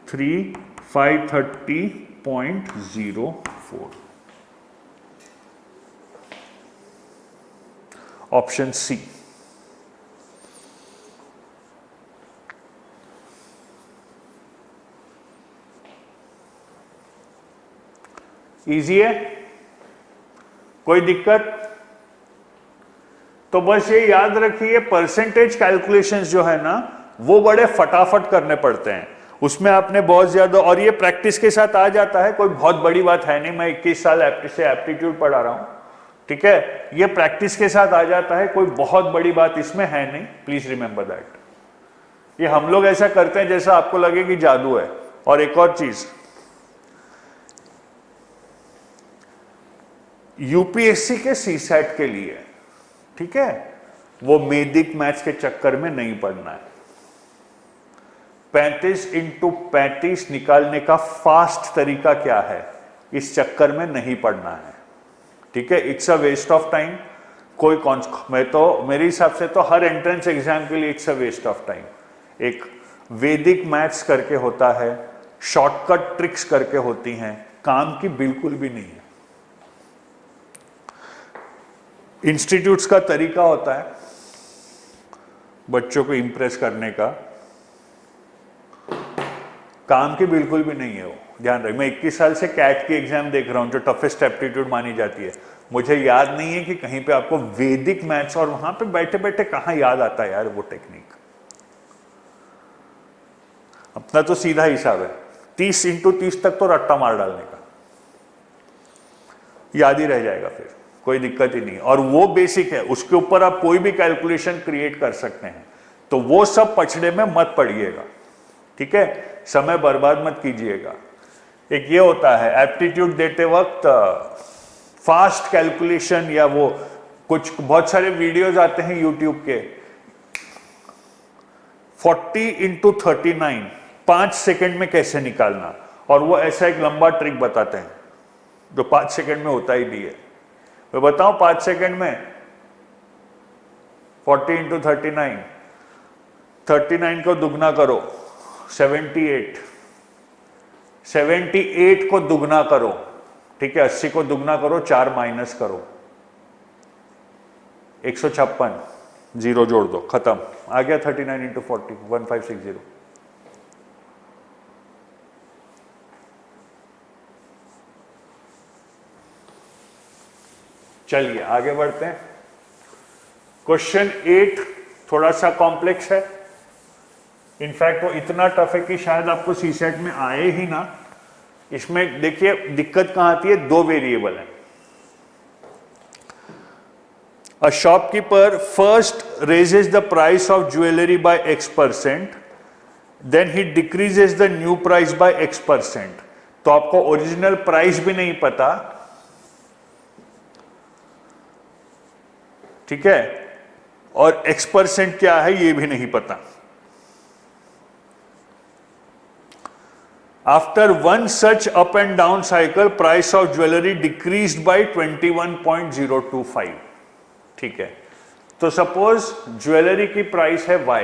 3 530.04। Option C. इजी है, कोई दिक्कत? तो बस ये याद रखिए परसेंटेज कैलकुलेशंस जो है ना वो बड़े फटाफट करने पड़ते हैं, उसमें आपने बहुत ज्यादा, और ये प्रैक्टिस के साथ आ जाता है, कोई बहुत बड़ी बात है नहीं। मैं 21 साल से एप्टीट्यूड पढ़ा रहा हूं, ठीक है, ये प्रैक्टिस के साथ आ जाता है, कोई बहुत बड़ी बात इसमें है नहीं। Please remember that. ये हम लोग ऐसा करते हैं जैसा आपको लगे कि जादू है। और एक और चीज, यूपीएससी के सीसैट के लिए, ठीक है, वो वैदिक मैथ्स के चक्कर में नहीं पड़ना है। 35 × 35 निकालने का फास्ट तरीका क्या है, इस चक्कर में नहीं पड़ना है, ठीक है। It's a waste of time. कोई मेरे हिसाब से तो हर एंट्रेंस एग्जाम के लिए it's a waste of time. एक वैदिक मैथ्स करके होता है, शॉर्टकट ट्रिक्स करके होती हैं, काम की बिल्कुल भी नहीं है। इंस्टीट्यूट्स का तरीका होता है बच्चों को इंप्रेस करने का, काम की बिल्कुल भी नहीं है वो, ध्यान रहे। मैं 21 साल से कैट की एग्जाम देख रहा हूं जो टफेस्ट एप्टीट्यूड मानी जाती है। मुझे याद नहीं है कि कहीं पे आपको वैदिक मैथ्स, और वहां पे बैठे बैठे कहां याद आता है यार वो टेक्निक। अपना तो सीधा हिसाब है, 30 × 30 तक तो रट्टा मार डालने का, याद ही रह जाएगा, फिर कोई दिक्कत ही नहीं। और वो बेसिक है, उसके ऊपर आप कोई भी कैलकुलेशन क्रिएट कर सकते हैं। तो वो सब पछड़े में मत पड़िएगा, ठीक है, समय बर्बाद मत कीजिएगा। एक ये होता है एप्टीट्यूड देते वक्त फास्ट कैलकुलेशन, या वो कुछ बहुत सारे वीडियोस आते हैं यूट्यूब के, 40 × 39 5 सेकंड में कैसे निकालना, और वो ऐसा एक लंबा ट्रिक बताते हैं जो 5 सेकंड में होता ही भी है। मैं बताऊं 5 सेकंड में 40 × 39, 39 को दुगना करो 78, 78 को दुगना करो, ठीक है, 80 को दुगना करो, 4 माइनस करो, 156, 0 जोड़ दो, खत्म, आ गया 39 × 40, 1560। चलिए आगे बढ़ते हैं। क्वेश्चन 8 थोड़ा सा कॉम्प्लेक्स है, इनफैक्ट वो इतना टफ है कि शायद आपको सीसेट में आए ही ना। इसमें देखिए दिक्कत कहां आती है, 2 वेरिएबल है। A shopkeeper first raises the price of jewellery by X%, then he decreases the new price by X%। तो आपको ओरिजिनल प्राइस भी नहीं पता, ठीक है, और X% क्या है ये भी नहीं पता। After one such up and down cycle price of jewellery decreased bye 21.025, ठीक है। तो सपोज ज्वेलरी की प्राइस है Y,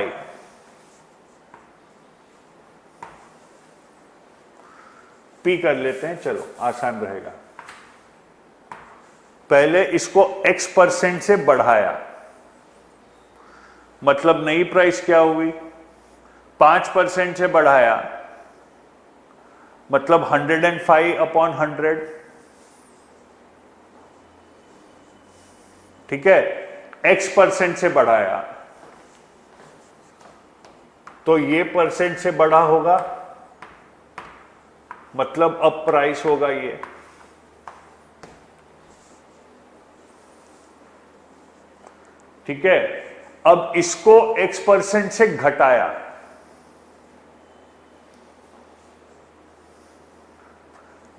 P कर लेते हैं, चलो आसान रहेगा। पहले इसको X% से बढ़ाया, मतलब नई प्राइस क्या हुई, 5% से बढ़ाया, मतलब 105/100, ठीक है। X% से बढ़ाया तो ये परसेंट से बड़ा होगा, मतलब अब प्राइस होगा ये। ठीक है, अब इसको x% से घटाया,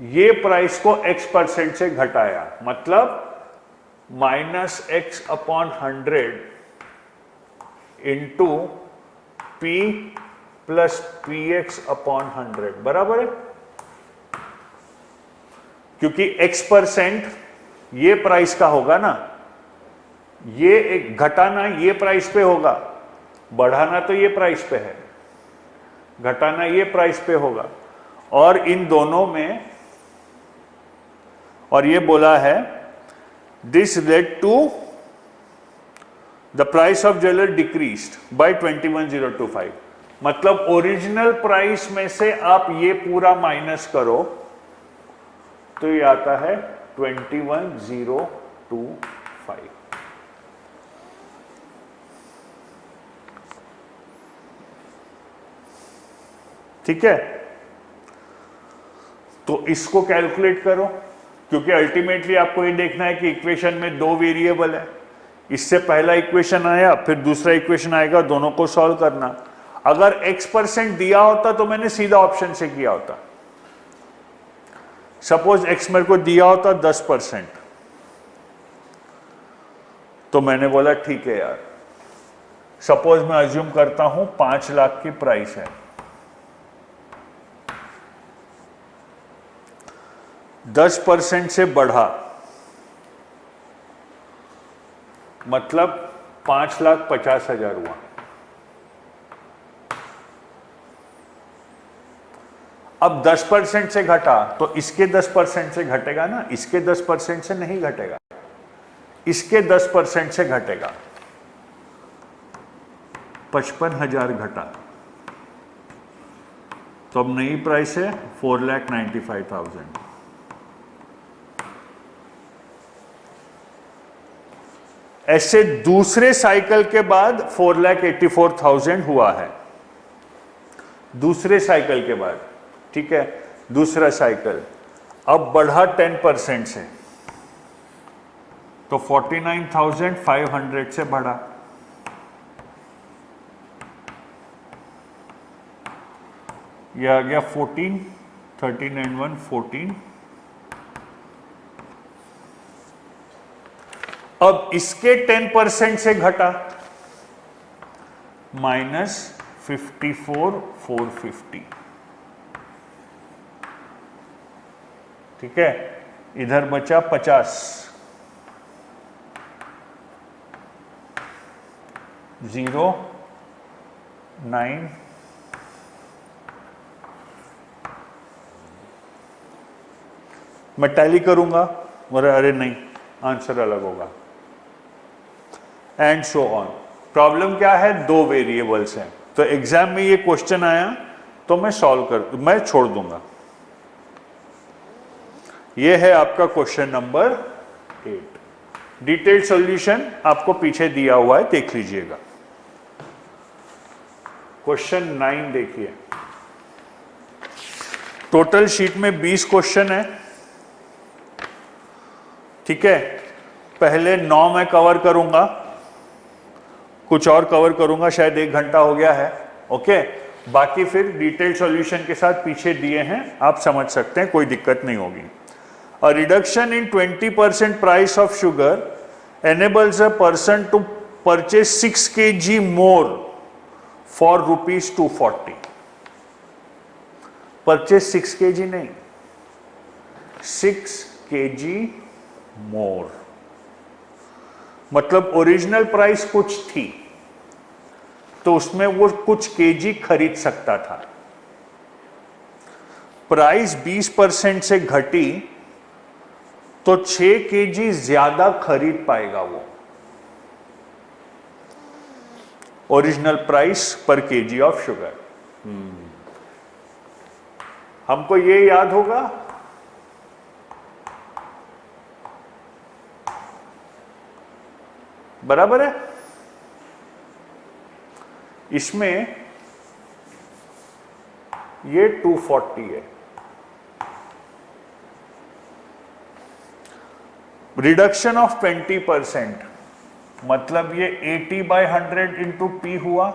ये प्राइस को x% से घटाया, मतलब -x/100 into P plus PX/100 बराबर है, क्योंकि x% ये प्राइस का होगा ना, ये एक घटाना ये प्राइस पे होगा, बढ़ाना तो ये प्राइस पे है, घटाना ये प्राइस पे होगा। और इन दोनों में, और ये बोला है this led to the price of jeweller decreased by 21,025, मतलब ओरिजिनल प्राइस में से आप ये पूरा माइनस करो तो ये आता है 21,025। ठीक है, तो इसको कैलकुलेट करो, क्योंकि अल्टीमेटली आपको ये देखना है कि इक्वेशन में दो वेरिएबल है, इससे पहला इक्वेशन आया फिर दूसरा इक्वेशन आएगा, दोनों को सॉल्व करना। अगर x% दिया होता तो मैंने सीधा ऑप्शन से किया होता। सपोज x मेरे को दिया होता 10%, तो मैंने बोला ठीक है यार, सपोज मैं अज्यूम करता हूं 5 लाख की प्राइस है, 10% से बढ़ा, मतलब 5,50,000 हुआ। अब 10% से घटा तो इसके 10% से घटेगा ना, इसके 10% से नहीं घटेगा, इसके 10% से घटेगा, 55,000 घटा, तो अब नई प्राइस है 4,95,000। ऐसे दूसरे साइकिल के बाद 4,84,000 हुआ है, दूसरे साइकिल के बाद। ठीक है, दूसरा साइकिल अब बढ़ा 10% से, तो 49,500 से बढ़ा, यह आ गया 14, 13 and 1 14। अब इसके 10% से घटा, -54,450। ठीक है, इधर बचा 50, 0 9 मैं टैली करूंगा, अरे नहीं आंसर अलग होगा, एंड सो ऑन। प्रॉब्लम क्या है, दो वेरिएबल्स हैं, तो एग्जाम में ये क्वेश्चन आया तो मैं छोड़ दूंगा। ये है आपका क्वेश्चन नंबर 8। डिटेल्ड सॉल्यूशन आपको पीछे दिया हुआ है, देख लीजिएगा। क्वेश्चन 9 देखिए, टोटल शीट में 20 क्वेश्चन है। ठीक है, पहले 9 मैं कवर करूंगा, कुछ और कवर करूंगा, शायद 1 घंटा हो गया है। ओके, बाकी फिर डिटेल्ड सॉल्यूशन के साथ पीछे दिए हैं, आप समझ सकते हैं, कोई दिक्कत नहीं होगी। A reduction in 20% price of sugar enables a person to purchase 6 kg more for rupees 240. Purchase 6 kg नहीं, 6 kg more, मतलब ओरिजिनल प्राइस कुछ थी तो उसमें वो कुछ केजी खरीद सकता था। प्राइस 20% से घटी तो 6 केजी ज्यादा खरीद पाएगा वो, ओरिजिनल प्राइस पर केजी ऑफ शुगर। हमको ये याद होगा, बराबर है। इसमें ये 240 है। रिडक्शन ऑफ 20%, मतलब ये 80/100 इंटू पी हुआ,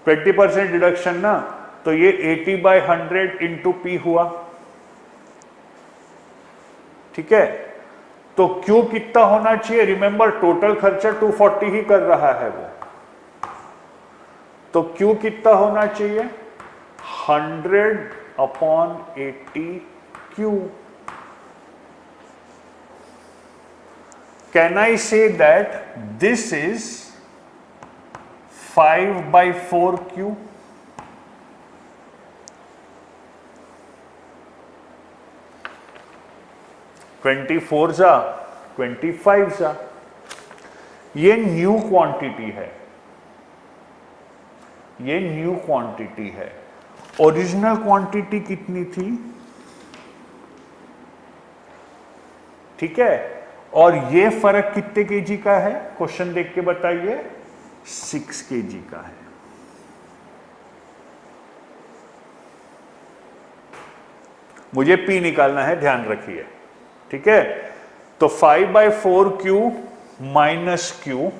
%20 रिडक्शन ना, तो ये 80/100 इंटू पी हुआ। ठीक है, तो क्यू कितना होना चाहिए? रिमेंबर टोटल खर्चा 240 ही कर रहा है वो, तो क्यू कितना होना चाहिए? 100/80 Q. Can I say that this is 5/4 Q? $24 जा 25 जा, ये न्यू क्वांटिटी है, ये न्यू क्वांटिटी है। ओरिजिनल क्वांटिटी कितनी थी? ठीक है, और ये फर्क कितने केजी का है? क्वेश्चन देख के बताइए। 6 केजी का है। मुझे पी निकालना है, ध्यान रखिए। ठीक है, तो 5/4 क्यू माइनस क्यू,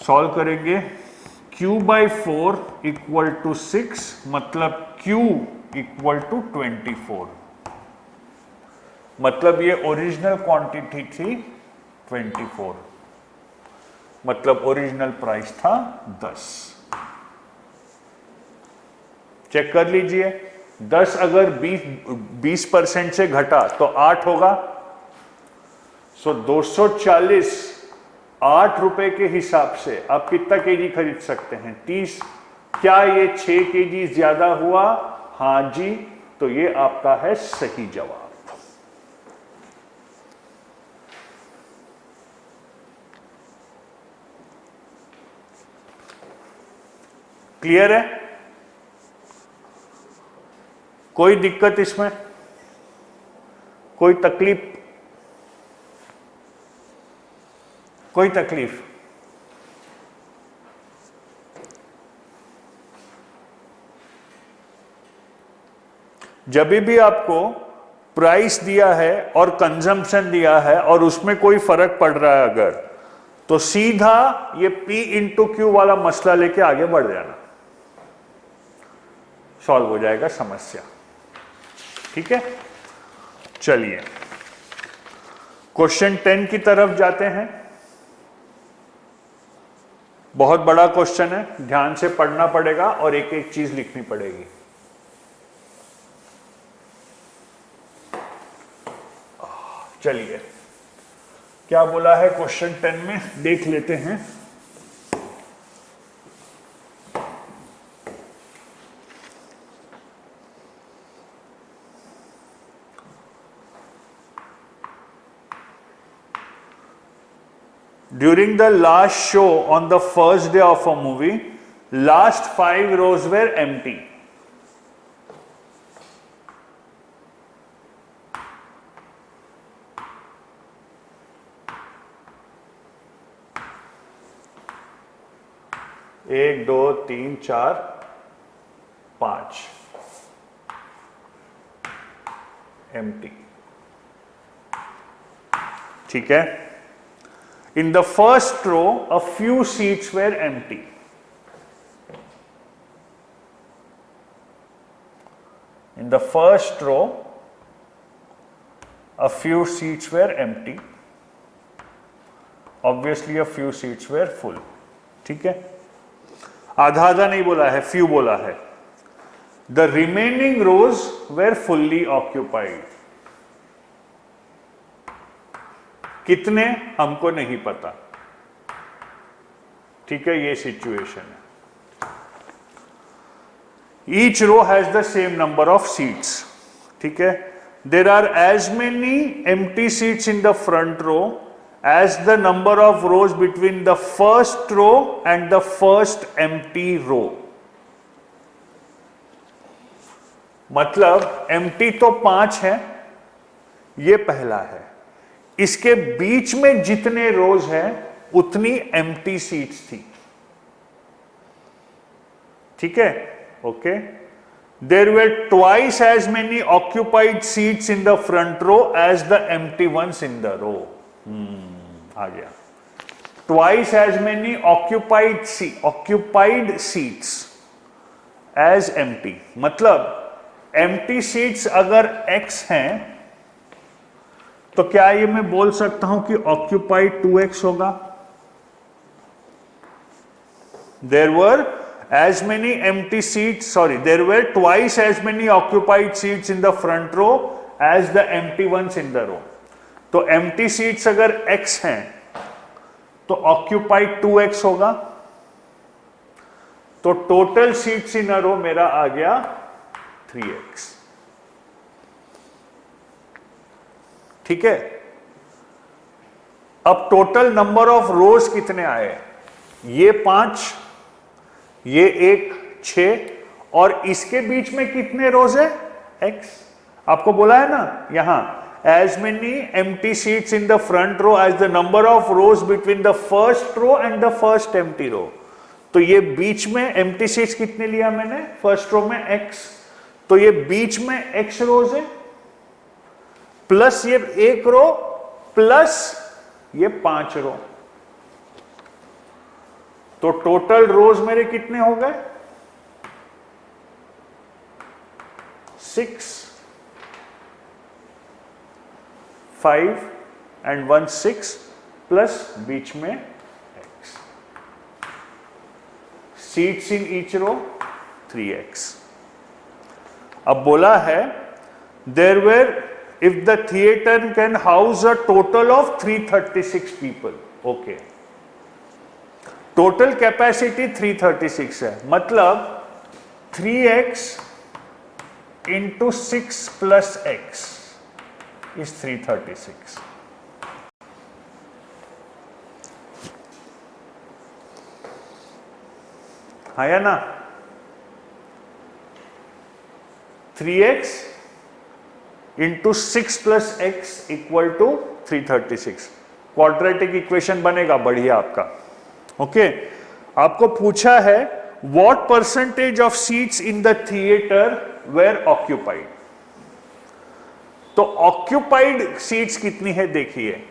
सॉल्व करेंगे। Q/4 इक्वल टू 6, मतलब Q इक्वल टू 24, मतलब ये ओरिजिनल क्वांटिटी थी 24, मतलब ओरिजिनल प्राइस था 10। चेक कर लीजिए, 10 अगर 20% से घटा तो 8 होगा। सो 240 8 रुपए के हिसाब से आप कितना केजी खरीद सकते हैं? 30। क्या ये 6 केजी ज्यादा हुआ? हां जी, तो ये आपका है सही जवाब। क्लियर है? कोई दिक्कत इसमें? कोई तकलीफ? कोई तकलीफ? जब भी आपको प्राइस दिया है और कंजम्पशन दिया है और उसमें कोई फर्क पड़ रहा है अगर, तो सीधा ये P इंटू क्यू वाला मसला लेके आगे बढ़ जाना, सॉल्व हो जाएगा समस्या। ठीक है, चलिए क्वेश्चन 10 की तरफ जाते हैं। बहुत बड़ा क्वेश्चन है, ध्यान से पढ़ना पड़ेगा और एक एक चीज लिखनी पड़ेगी। चलिए क्या बोला है क्वेश्चन 10 में, देख लेते हैं। During the last show on the first day of a movie, last 5 rows were empty. एक, दो, तीन, चार, 5 empty. ठीक है, in the first row a few seats were empty. In the first row a few seats were empty. Obviously a few seats were full. ठीक है, आधा आधा नहीं बोला है, few बोला है। The remaining rows were fully occupied. कितने हमको नहीं पता। ठीक है, ये सिचुएशन है। Each row has the same number of seats. ठीक है, there are as many empty seats in the front row as the number of rows between the first row and the first empty row. मतलब एम्प्टी तो 5 है, ये पहला है, इसके बीच में जितने रोज हैं उतनी एम्प्टी सीट्स थी। ठीक है, okay. There were twice as many occupied seats in the front row as the empty ones in the row. आ गया, twice as many occupied seats as empty, मतलब एम्प्टी सीट्स अगर x हैं तो क्या ये मैं बोल सकता हूं कि ऑक्यूपाइड 2x होगा? There were as many empty seats, there were twice as many occupied seats in the front row as the empty ones in the row. तो empty seats अगर x हैं तो occupied 2x होगा, तो total seats in a row मेरा आ गया 3x। ठीक है, अब टोटल नंबर ऑफ रोज कितने आए? ये 5, ये 1, 6, और इसके बीच में कितने रोज है? x। आपको बोला है ना यहां, as many empty seats in the front row as the number of rows between the first row and the first empty row. तो ये बीच में एम्प्टी सीट्स कितने लिया मैंने? फर्स्ट रो में x, तो ये बीच में x रोज है, प्लस ये 1 रो, प्लस ये 5 रो, तो टोटल रोज मेरे कितने हो गए? 6, 5 एंड 1 6, प्लस बीच में x। Seats in each row 3x। अब बोला है there were if the theatre can house a total of 336 people. Okay, total capacity 336 है, मतलब 3x into 6 plus x is 336। हाँ या ना? 3x into 6 plus x equal to 336। Quadratic equation बनेगा बढ़िया आपका। ओके, आपको पूछा है what percentage of seats in the theatre were occupied. तो ऑक्यूपाइड सीट्स कितनी है देखिए,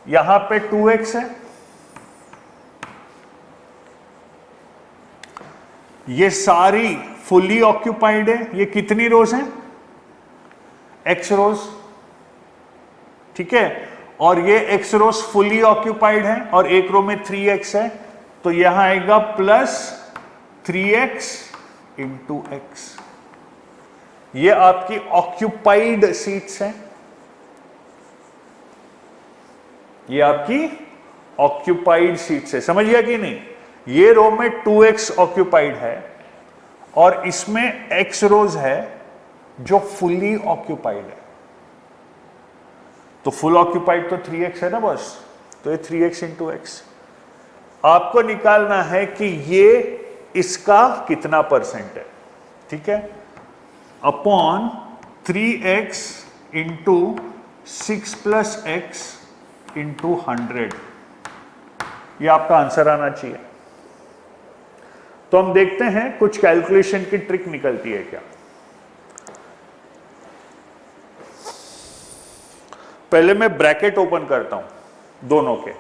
यहां पे 2x है, ये सारी फुली ऑक्यूपाइड है। ये कितनी रोज हैं? x रोज। ठीक है, और ये x रोज फुली ऑक्यूपाइड है और एक रो में 3x है, तो यहां आएगा प्लस 3x इंटू x। ये आपकी ऑक्यूपाइड सीट्स हैं, ये आपकी ऑक्यूपाइड सीट्स है। समझ गया कि नहीं? ये रो में 2x ऑक्यूपाइड है और इसमें x रोज है जो फुली ऑक्यूपाइड है। तो फुल ऑक्यूपाइड तो 3x है ना बस, तो ये 3x इंटू x। आपको निकालना है कि ये इसका कितना परसेंट है। ठीक है, upon 3x into 6 plus x into 100, ये आपका आंसर आना चाहिए। तो हम देखते हैं कुछ कैलकुलेशन की ट्रिक निकलती है क्या। पहले मैं ब्रैकेट ओपन करता हूं दोनों के,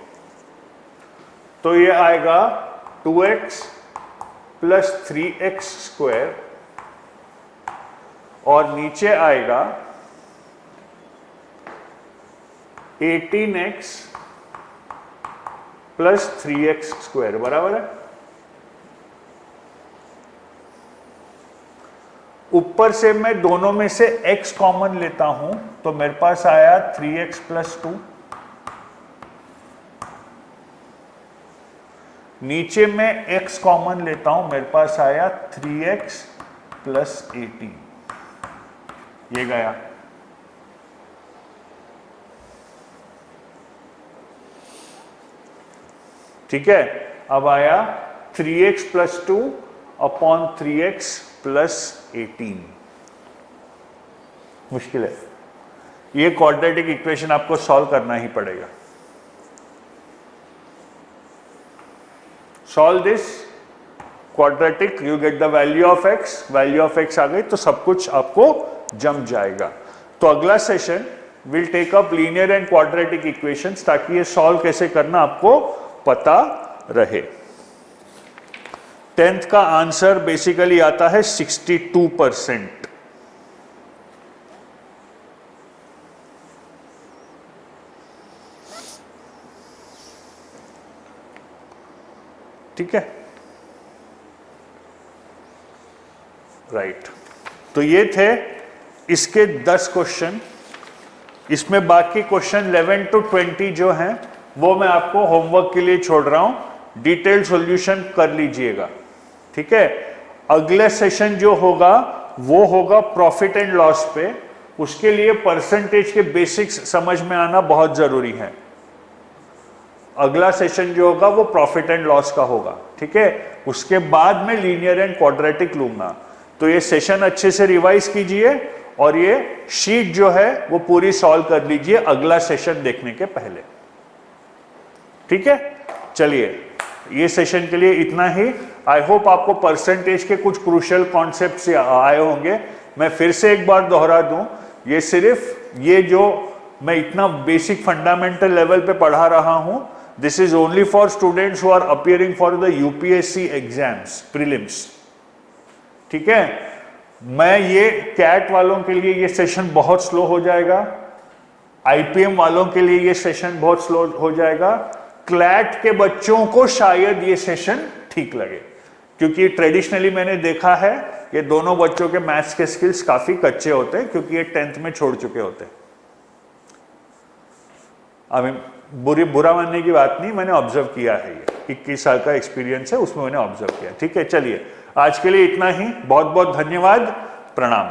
तो ये आएगा 2x प्लस 3x स्क्वायर और नीचे आएगा 18x प्लस 3x स्क्वायर, बराबर है। ऊपर से मैं दोनों में से x कॉमन लेता हूं तो मेरे पास आया 3x प्लस 2, नीचे में x कॉमन लेता हूं, मेरे पास आया 3x प्लस 18, ये गया। ठीक है, अब आया 3x plus 2 upon 3x plus 18। मुश्किल है, ये क्वाड्रेटिक इक्वेशन आपको सॉल्व करना ही पड़ेगा। Solve this quadratic, you get the value of x, value of x आ गई तो सब कुछ आपको जम जाएगा। तो अगला session will take up linear and quadratic equations, ताकि ये सॉल्व कैसे करना आपको पता रहे। 10th का आंसर बेसिकली आता है 62%। ठीक है, राइट। तो ये थे इसके 10 क्वेश्चन। इसमें बाकी क्वेश्चन 11 to 20 जो हैं वो मैं आपको होमवर्क के लिए छोड़ रहा हूं, डिटेल सॉल्यूशन कर लीजिएगा। ठीक है, अगले सेशन जो होगा वो होगा प्रॉफिट एंड लॉस पे। उसके लिए परसेंटेज के बेसिक्स समझ में आना बहुत जरूरी है। अगला सेशन जो होगा वो प्रॉफिट एंड लॉस का होगा। ठीक है, उसके बाद मैं लीनियर एंड क्वाड्रेटिक लूंगा। तो ये सेशन अच्छे से रिवाइज कीजिए और ये शीट जो है वो पूरी सॉल्व कर लीजिए अगला सेशन देखने के पहले। ठीक है, चलिए ये सेशन के लिए इतना ही। आई होप आपको परसेंटेज के कुछ क्रूशियल कॉन्सेप्ट्स आए होंगे। मैं फिर से एक बार दोहरा दूं, ये सिर्फ ये जो मैं इतना बेसिक फंडामेंटल लेवल पे पढ़ा रहा हूं, this is only for students who are appearing for the UPSC exams prelims. ठीक है, मैं ये कैट वालों के लिए ये सेशन बहुत स्लो हो जाएगा, आईपीएम वालों के लिए ये सेशन बहुत स्लो हो जाएगा, क्लैट के बच्चों को शायद ये सेशन ठीक लगे, क्योंकि ट्रेडिशनली मैंने देखा है ये दोनों बच्चों के मैथ्स के स्किल्स काफी कच्चे होते हैं, क्योंकि ये 10th में छोड़ चुके होते हैं। अभी बुरा मानने की बात नहीं, मैंने ऑब्जर्व किया है, ये 21 साल का एक्सपीरियंस है, उसमें मैंने ऑब्जर्व किया। ठीक है, चलिए आज के लिए इतना ही। बहुत बहुत धन्यवाद, प्रणाम।